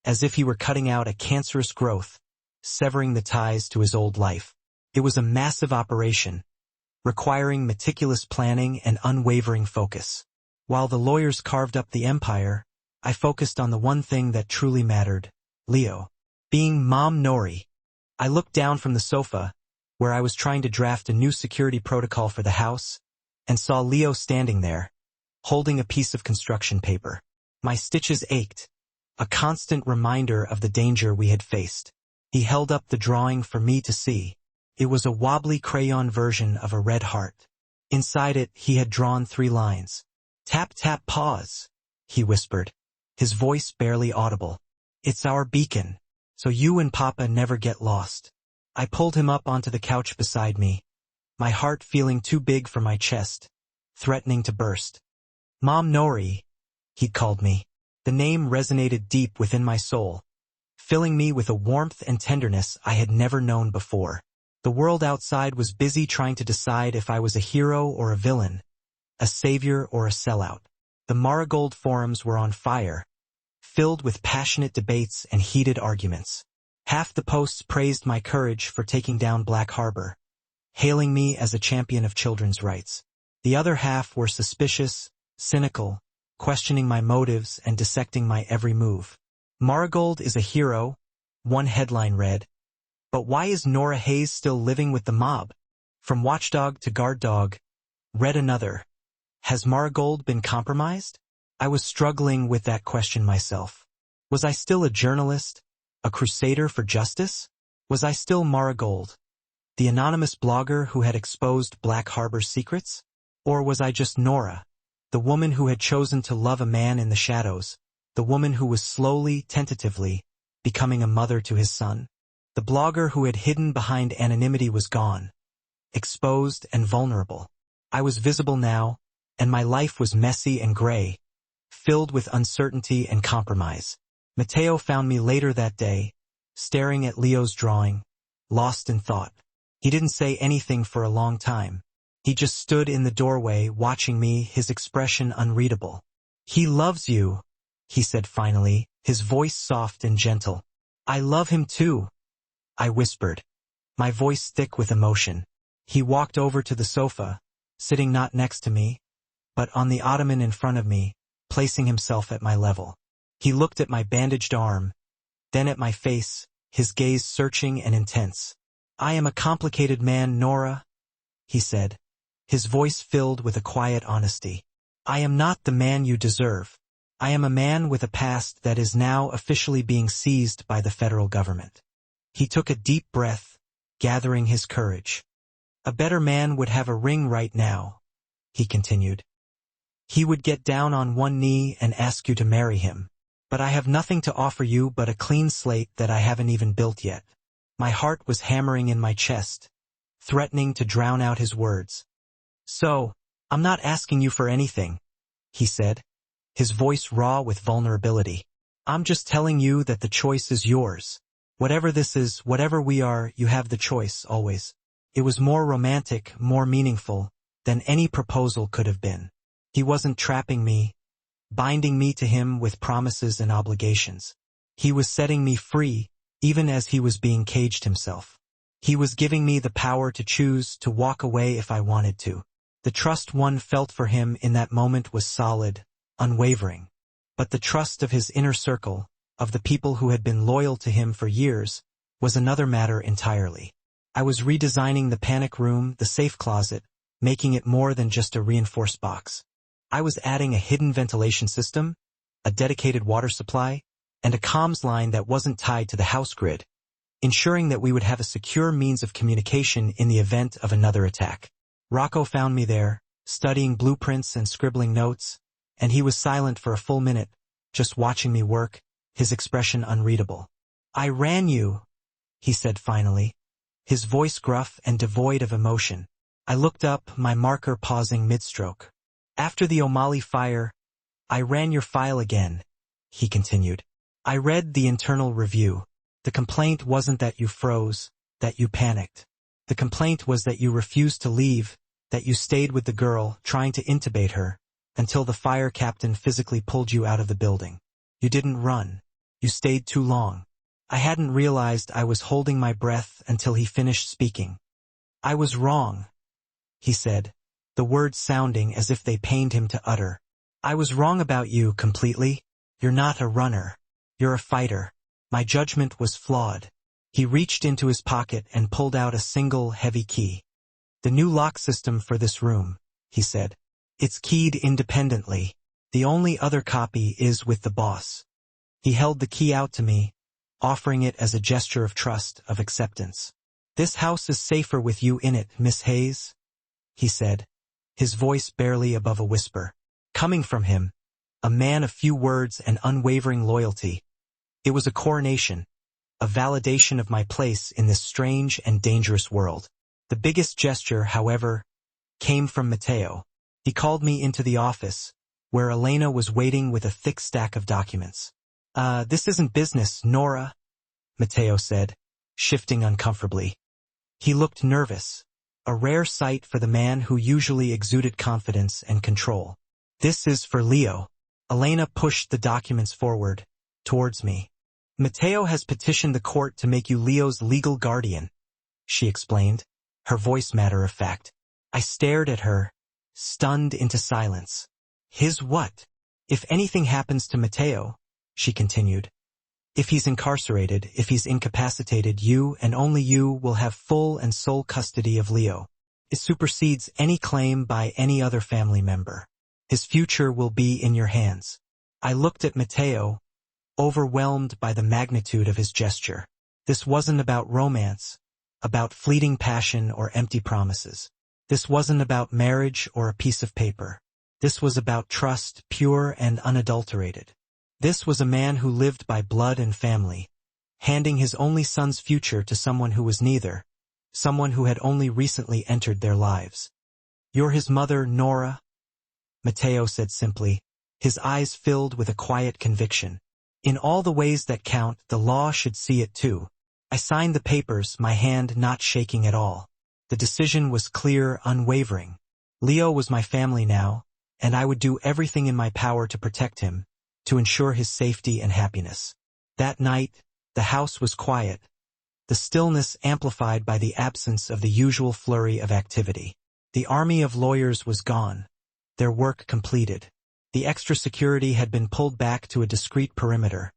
as if he were cutting out a cancerous growth, severing the ties to his old life. It was a massive operation, requiring meticulous planning and unwavering focus. While the lawyers carved up the empire, I focused on the one thing that truly mattered, Leo. Being Mom Nori, I looked down from the sofa, where I was trying to draft a new security protocol for the house, and saw Leo standing there, holding a piece of construction paper. My stitches ached, a constant reminder of the danger we had faced. He held up the drawing for me to see. It was a wobbly crayon version of a red heart. Inside it, he had drawn 3 lines. Tap, tap, pause, he whispered, his voice barely audible. It's our beacon, so you and Papa never get lost. I pulled him up onto the couch beside me, my heart feeling too big for my chest, threatening to burst. Mom Nori, he'd called me. The name resonated deep within my soul, filling me with a warmth and tenderness I had never known before. The world outside was busy trying to decide if I was a hero or a villain, a savior or a sellout. The Marigold forums were on fire, filled with passionate debates and heated arguments. Half the posts praised my courage for taking down Black Harbor, hailing me as a champion of children's rights. The other half were suspicious, cynical, questioning my motives and dissecting my every move. Marigold is a hero, one headline read. But why is Nora Hayes still living with the mob? From watchdog to guard dog, read another. Has Marigold been compromised? I was struggling with that question myself. Was I still a journalist, a crusader for justice? Was I still Marigold, the anonymous blogger who had exposed Black Harbor's secrets? Or was I just Nora, the woman who had chosen to love a man in the shadows, the woman who was slowly, tentatively, becoming a mother to his son? The blogger who had hidden behind anonymity was gone, exposed and vulnerable. I was visible now, and my life was messy and gray, filled with uncertainty and compromise. Mateo found me later that day, staring at Leo's drawing, lost in thought. He didn't say anything for a long time. He just stood in the doorway watching me, his expression unreadable. He loves you, he said finally, his voice soft and gentle. I love him too, I whispered, my voice thick with emotion. He walked over to the sofa, sitting not next to me, but on the ottoman in front of me, placing himself at my level. He looked at my bandaged arm, then at my face, his gaze searching and intense. I am a complicated man, Nora, he said, his voice filled with a quiet honesty. I am not the man you deserve. I am a man with a past that is now officially being seized by the federal government. He took a deep breath, gathering his courage. A better man would have a ring right now, he continued. He would get down on one knee and ask you to marry him. But I have nothing to offer you but a clean slate that I haven't even built yet. My heart was hammering in my chest, threatening to drown out his words. So, I'm not asking you for anything, he said, his voice raw with vulnerability. I'm just telling you that the choice is yours. Whatever this is, whatever we are, you have the choice, always. It was more romantic, more meaningful, than any proposal could have been. He wasn't trapping me, binding me to him with promises and obligations. He was setting me free, even as he was being caged himself. He was giving me the power to choose, to walk away if I wanted to. The trust one felt for him in that moment was solid, unwavering. But the trust of his inner circle, of the people who had been loyal to him for years, was another matter entirely. I was redesigning the panic room, the safe closet, making it more than just a reinforced box. I was adding a hidden ventilation system, a dedicated water supply, and a comms line that wasn't tied to the house grid, ensuring that we would have a secure means of communication in the event of another attack. Rocco found me there, studying blueprints and scribbling notes, and he was silent for a full minute, just watching me work, his expression unreadable. I ran you, he said finally, his voice gruff and devoid of emotion. I looked up, my marker pausing mid-stroke. After the O'Malley fire, I ran your file again, he continued. I read the internal review. The complaint wasn't that you froze, that you panicked. The complaint was that you refused to leave, that you stayed with the girl, trying to intubate her, until the fire captain physically pulled you out of the building. You didn't run. You stayed too long. I hadn't realized I was holding my breath until he finished speaking. I was wrong, he said, the words sounding as if they pained him to utter. I was wrong about you completely. You're not a runner. You're a fighter. My judgment was flawed. He reached into his pocket and pulled out a single, heavy key. The new lock system for this room, he said. It's keyed independently. The only other copy is with the boss. He held the key out to me, offering it as a gesture of trust, of acceptance. This house is safer with you in it, Miss Hayes, he said, his voice barely above a whisper. Coming from him, a man of few words and unwavering loyalty. It was a coronation, a validation of my place in this strange and dangerous world. The biggest gesture, however, came from Matteo. He called me into the office, where Elena was waiting with a thick stack of documents. This isn't business, Nora, Matteo said, shifting uncomfortably. He looked nervous, a rare sight for the man who usually exuded confidence and control. This is for Leo. Elena pushed the documents forward, towards me. Matteo has petitioned the court to make you Leo's legal guardian, she explained, her voice matter of fact. I stared at her, stunned into silence. His what? If anything happens to Matteo, she continued. If he's incarcerated, if he's incapacitated, you and only you will have full and sole custody of Leo. It supersedes any claim by any other family member. His future will be in your hands. I looked at Matteo, overwhelmed by the magnitude of his gesture. This wasn't about romance, about fleeting passion or empty promises. This wasn't about marriage or a piece of paper. This was about trust, pure and unadulterated. This was a man who lived by blood and family, handing his only son's future to someone who was neither, someone who had only recently entered their lives. You're his mother, Nora, Matteo said simply, his eyes filled with a quiet conviction. In all the ways that count, the law should see it too. I signed the papers, my hand not shaking at all. The decision was clear, unwavering. Leo was my family now, and I would do everything in my power to protect him, to ensure his safety and happiness. That night, the house was quiet, the stillness amplified by the absence of the usual flurry of activity. The army of lawyers was gone, their work completed. The extra security had been pulled back to a discreet perimeter.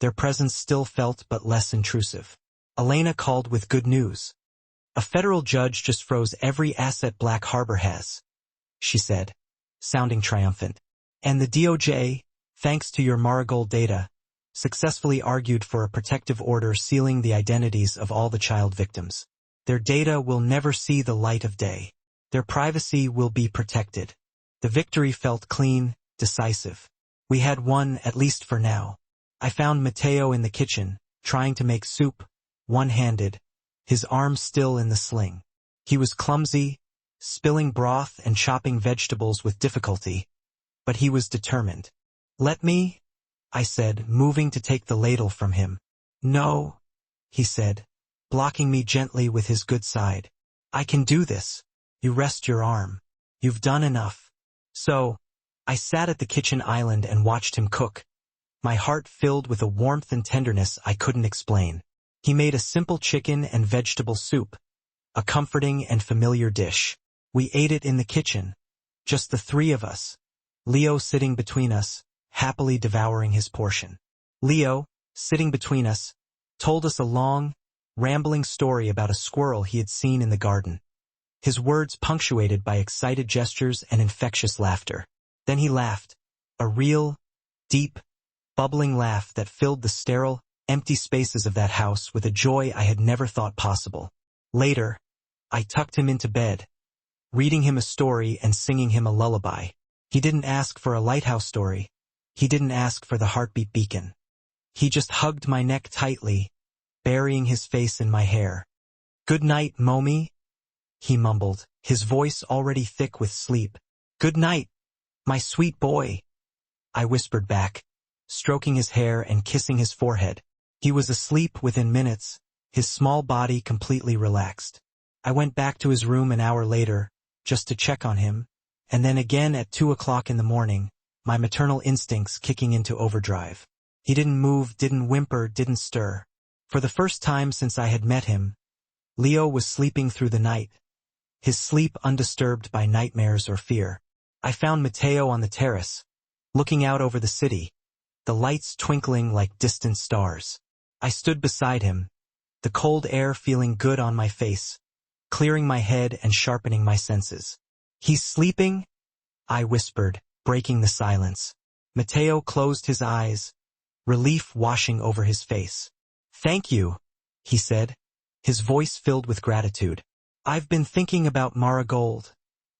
Their presence still felt but less intrusive. Elena called with good news. A federal judge just froze every asset Black Harbor has, she said, sounding triumphant. And the DOJ, thanks to your Marigold data, successfully argued for a protective order sealing the identities of all the child victims. Their data will never see the light of day. Their privacy will be protected. The victory felt clean, decisive. We had won, at least for now. I found Matteo in the kitchen, trying to make soup, one-handed, his arm still in the sling. He was clumsy, spilling broth and chopping vegetables with difficulty. But he was determined. "Let me," I said, moving to take the ladle from him. "No," he said, blocking me gently with his good side. "I can do this. You rest your arm. You've done enough." So, I sat at the kitchen island and watched him cook, my heart filled with a warmth and tenderness I couldn't explain. He made a simple chicken and vegetable soup, a comforting and familiar dish. We ate it in the kitchen, just the three of us, Leo sitting between us, happily devouring his portion. Leo, sitting between us, told us a long, rambling story about a squirrel he had seen in the garden, his words punctuated by excited gestures and infectious laughter. Then he laughed, a real, deep, bubbling laugh that filled the sterile, empty spaces of that house with a joy I had never thought possible. Later, I tucked him into bed, reading him a story and singing him a lullaby. He didn't ask for a lighthouse story. He didn't ask for the heartbeat beacon. He just hugged my neck tightly, burying his face in my hair. "Good night, Mommy," he mumbled, his voice already thick with sleep. "Good night, my sweet boy," I whispered back, stroking his hair and kissing his forehead. He was asleep within minutes, his small body completely relaxed. I went back to his room an hour later, just to check on him, and then again at 2 o'clock in the morning, my maternal instincts kicking into overdrive. He didn't move, didn't whimper, didn't stir. For the first time since I had met him, Leo was sleeping through the night, his sleep undisturbed by nightmares or fear. I found Matteo on the terrace, looking out over the city, the lights twinkling like distant stars. I stood beside him, the cold air feeling good on my face, clearing my head and sharpening my senses. "He's sleeping?" I whispered, breaking the silence. Matteo closed his eyes, relief washing over his face. "Thank you," he said, his voice filled with gratitude. "I've been thinking about Marigold,"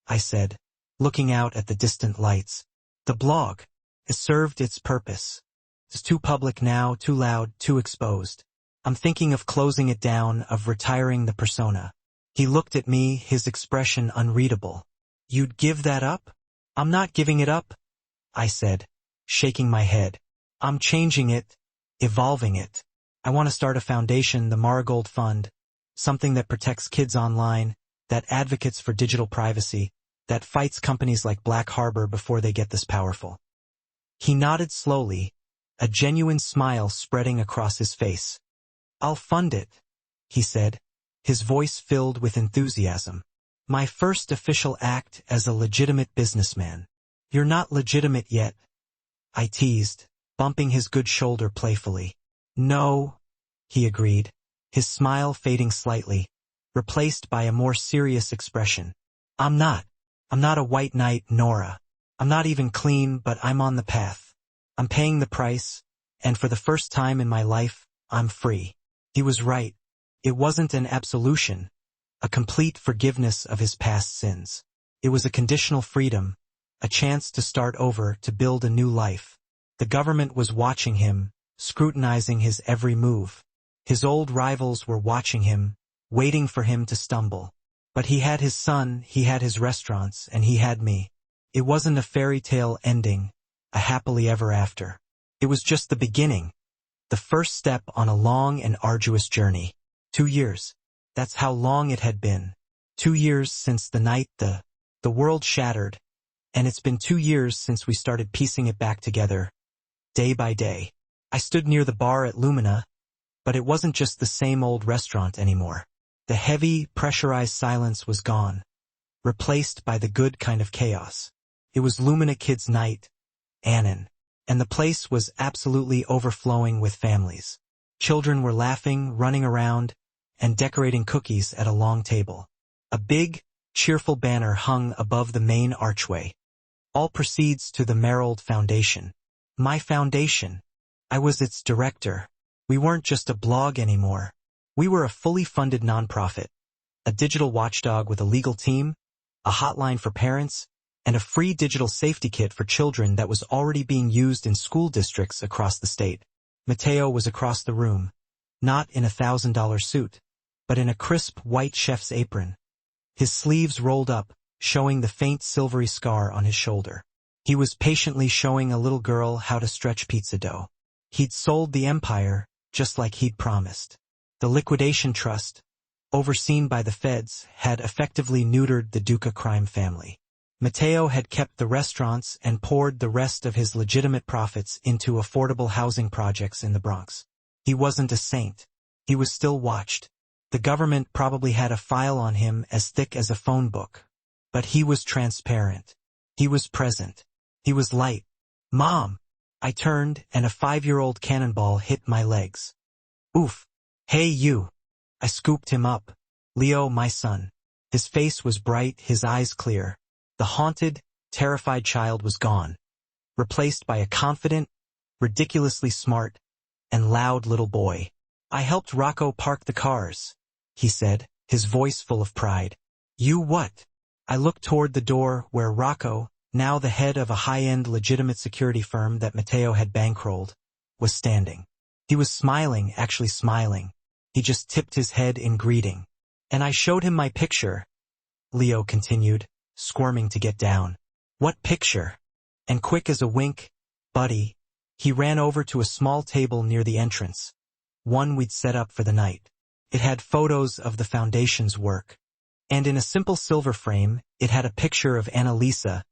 I said, looking out at the distant lights. "The blog. It served its purpose. It's too public now, too loud, too exposed. I'm thinking of closing it down, of retiring the persona." He looked at me, his expression unreadable. "You'd give that up?" "I'm not giving it up," I said, shaking my head. "I'm changing it, evolving it. I want to start a foundation, the Marigold Fund, something that protects kids online, that advocates for digital privacy, that fights companies like Black Harbor before they get this powerful." He nodded slowly, a genuine smile spreading across his face. "I'll fund it," he said, his voice filled with enthusiasm. "My first official act as a legitimate businessman." "You're not legitimate yet," I teased, bumping his good shoulder playfully. "No," he agreed, his smile fading slightly, replaced by a more serious expression. I'm not a white knight, Nora. I'm not even clean, but I'm on the path. I'm paying the price, and for the first time in my life, I'm free." He was right. It wasn't an absolution, a complete forgiveness of his past sins. It was a conditional freedom, a chance to start over, to build a new life. The government was watching him, scrutinizing his every move. His old rivals were watching him, waiting for him to stumble. But he had his son, he had his restaurants, and he had me. It wasn't a fairy tale ending, a happily ever after. It was just the beginning, the first step on a long and arduous journey. 2 years. That's how long it had been. 2 years since the night the world shattered, and it's been 2 years since we started piecing it back together, day by day. I stood near the bar at Lumina, but it wasn't just the same old restaurant anymore. The heavy, pressurized silence was gone, replaced by the good kind of chaos. It was Lumina Kids Night, Annan, and the place was absolutely overflowing with families. Children were laughing, running around, and decorating cookies at a long table. A big, cheerful banner hung above the main archway. "All proceeds to the Marigold Foundation." My foundation. I was its director. We weren't just a blog anymore. We were a fully funded nonprofit, a digital watchdog with a legal team, a hotline for parents, and a free digital safety kit for children that was already being used in school districts across the state. Matteo was across the room, not in a $1,000 suit, but in a crisp white chef's apron. His sleeves rolled up, showing the faint silvery scar on his shoulder. He was patiently showing a little girl how to stretch pizza dough. He'd sold the empire, just like he'd promised. The liquidation trust, overseen by the feds, had effectively neutered the Duca crime family. Matteo had kept the restaurants and poured the rest of his legitimate profits into affordable housing projects in the Bronx. He wasn't a saint. He was still watched. The government probably had a file on him as thick as a phone book. But he was transparent. He was present. He was light. "Mom!" I turned, and a 5-year-old cannonball hit my legs. "Oof. Hey you!" I scooped him up. "Leo, my son." His face was bright, his eyes clear. The haunted, terrified child was gone, replaced by a confident, ridiculously smart, and loud little boy. "I helped Rocco park the cars," he said, his voice full of pride. "You what?" I looked toward the door where Rocco, now the head of a high-end legitimate security firm that Matteo had bankrolled, was standing. He was smiling, actually smiling. He just tipped his head in greeting. "And I showed him my picture," Leo continued, squirming to get down. "What picture?" And quick as a wink, "Buddy," he ran over to a small table near the entrance, one we'd set up for the night. It had photos of the foundation's work. And in a simple silver frame, it had a picture of Annalisa,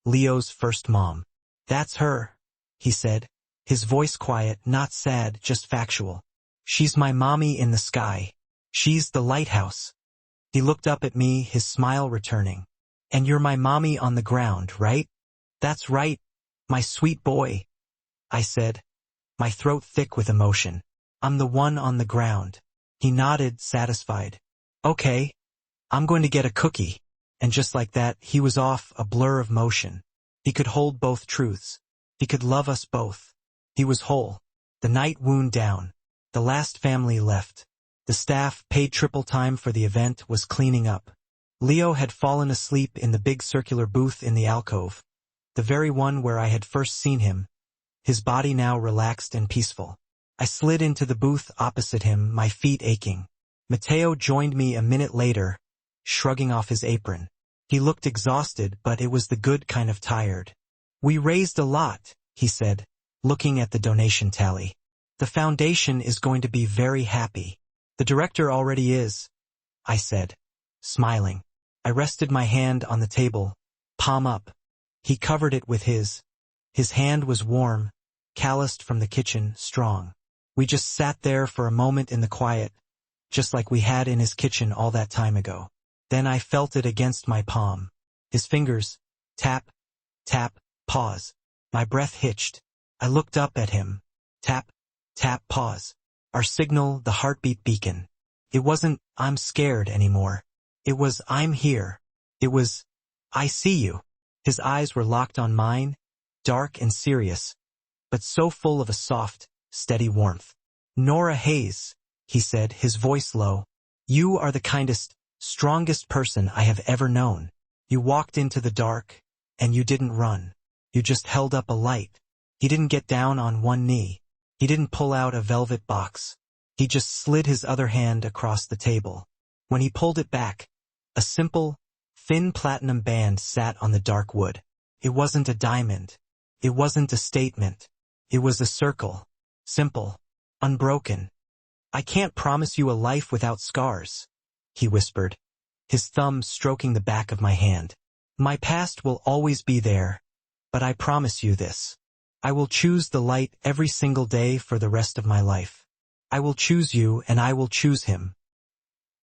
Leo's first mom. "That's her," he said, his voice quiet, not sad, just factual. "She's my mommy in the sky. She's the lighthouse." He looked up at me, his smile returning. "And you're my mommy on the ground, right?" "That's right, my sweet boy," I said, my throat thick with emotion. "I'm the one on the ground." He nodded, satisfied. "Okay, I'm going to get a cookie." And just like that, he was off, a blur of motion. He could hold both truths. He could love us both. He was whole. The night wound down. The last family left. The staff, paid triple time for the event, was cleaning up. Leo had fallen asleep in the big circular booth in the alcove, the very one where I had first seen him, his body now relaxed and peaceful. I slid into the booth opposite him, my feet aching. Matteo joined me a minute later, shrugging off his apron. He looked exhausted, but it was the good kind of tired. "We raised a lot," he said, looking at the donation tally. "The foundation is going to be very happy." "The director already is," I said, smiling. I rested my hand on the table, palm up. He covered it with his. His hand was warm, calloused from the kitchen, strong. We just sat there for a moment in the quiet, just like we had in his kitchen all that time ago. Then I felt it against my palm. His fingers, tap, tap, pause. My breath hitched. I looked up at him. Tap, tap, pause. Our signal, the heartbeat beacon. It wasn't, "I'm scared" anymore. It was, "I'm here." It was, "I see you." His eyes were locked on mine, dark and serious, but so full of a soft, steady warmth. "Nora Hayes," he said, his voice low. "You are the kindest, strongest person I have ever known. You walked into the dark, and you didn't run. You just held up a light." He didn't get down on one knee. He didn't pull out a velvet box. He just slid his other hand across the table. When he pulled it back, a simple, thin platinum band sat on the dark wood. It wasn't a diamond. It wasn't a statement. It was a circle. Simple. Unbroken. "I can't promise you a life without scars," he whispered, his thumb stroking the back of my hand. "My past will always be there, but I promise you this. I will choose the light every single day for the rest of my life. I will choose you and I will choose him."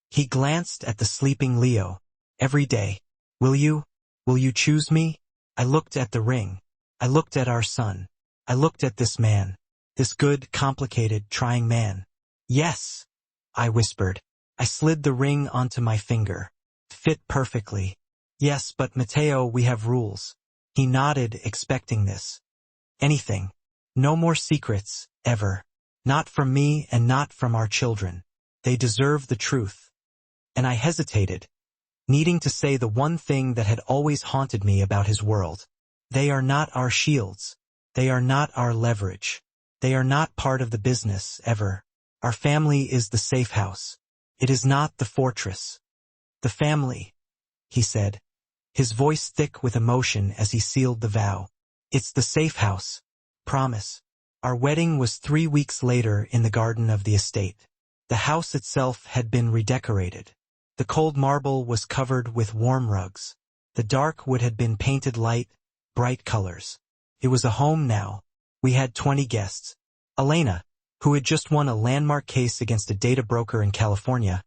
He glanced at the sleeping Leo. "Every day. Will you? Will you choose me?" I looked at the ring. I looked at our son. I looked at this man. This good, complicated, trying man. "Yes," I whispered. I slid the ring onto my finger. Fit perfectly. "Yes, but Matteo, we have rules." He nodded, expecting this. "Anything. No more secrets, ever. Not from me and not from our children. They deserve the truth." And I hesitated, needing to say the one thing that had always haunted me about his world. They are not our shields. They are not our leverage. They are not part of the business, ever. Our family is the safe house. It is not the fortress. The family, he said, his voice thick with emotion as he sealed the vow. It's the safe house. Promise. Our wedding was 3 weeks later in the garden of the estate. The house itself had been redecorated. The cold marble was covered with warm rugs. The dark wood had been painted light, bright colors. It was a home now. We had 20 guests. Elena, who had just won a landmark case against a data broker in California,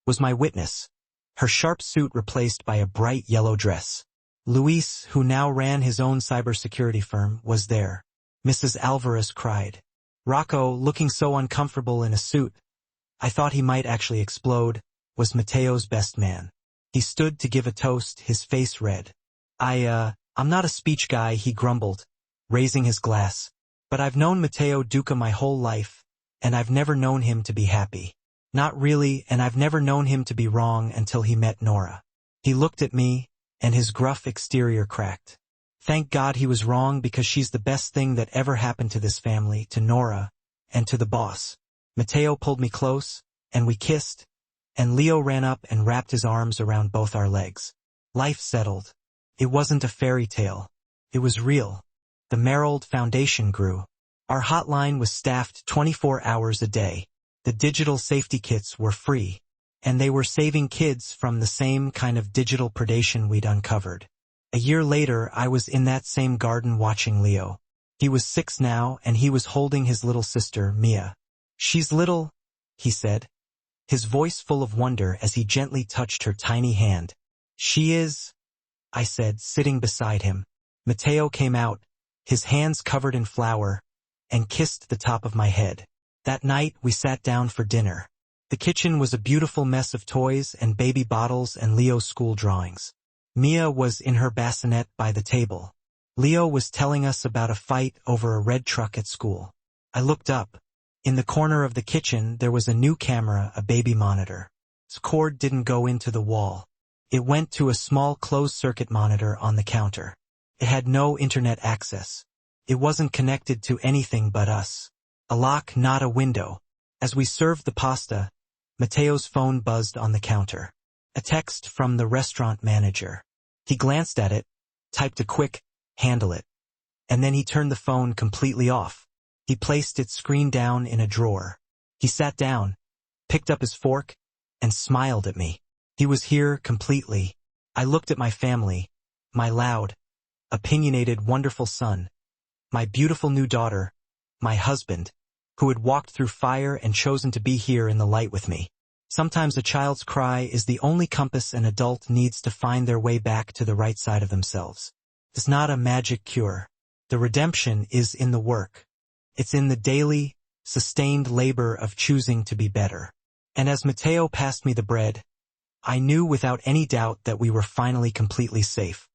was my witness, her sharp suit replaced by a bright yellow dress. Luis, who now ran his own cybersecurity firm, was there. Mrs. Alvarez cried. Rocco, looking so uncomfortable in a suit, I thought he might actually explode, was Mateo's best man. He stood to give a toast, his face red. I'm not a speech guy, he grumbled, raising his glass. But I've known Mateo Duca my whole life, and I've never known him to be happy. Not really, and I've never known him to be wrong until he met Nora. He looked at me, and his gruff exterior cracked. Thank God he was wrong, because she's the best thing that ever happened to this family, to Nora, and to the boss. Mateo pulled me close, and we kissed, and Leo ran up and wrapped his arms around both our legs. Life settled. It wasn't a fairy tale. It was real. The Merrill Foundation grew. Our hotline was staffed 24 hours a day. The digital safety kits were free, and they were saving kids from the same kind of digital predation we'd uncovered. A year later, I was in that same garden watching Leo. He was 6 now, and he was holding his little sister, Mia. She's little, he said, his voice full of wonder as he gently touched her tiny hand. She is, I said, sitting beside him. Mateo came out, his hands covered in flour, and kissed the top of my head. That night, we sat down for dinner. The kitchen was a beautiful mess of toys and baby bottles and Leo's school drawings. Mia was in her bassinet by the table. Leo was telling us about a fight over a red truck at school. I looked up. In the corner of the kitchen, there was a new camera, a baby monitor. Its cord didn't go into the wall. It went to a small closed-circuit monitor on the counter. It had no internet access. It wasn't connected to anything but us. A lock, not a window. As we served the pasta, Mateo's phone buzzed on the counter. A text from the restaurant manager. He glanced at it, typed a quick, handle it. And then he turned the phone completely off. He placed its screen down in a drawer. He sat down, picked up his fork, and smiled at me. He was here completely. I looked at my family, my loud, opinionated, wonderful son, my beautiful new daughter, my husband, who had walked through fire and chosen to be here in the light with me. Sometimes a child's cry is the only compass an adult needs to find their way back to the right side of themselves. It's not a magic cure. The redemption is in the work. It's in the daily, sustained labor of choosing to be better. And as Mateo passed me the bread, I knew without any doubt that we were finally completely safe.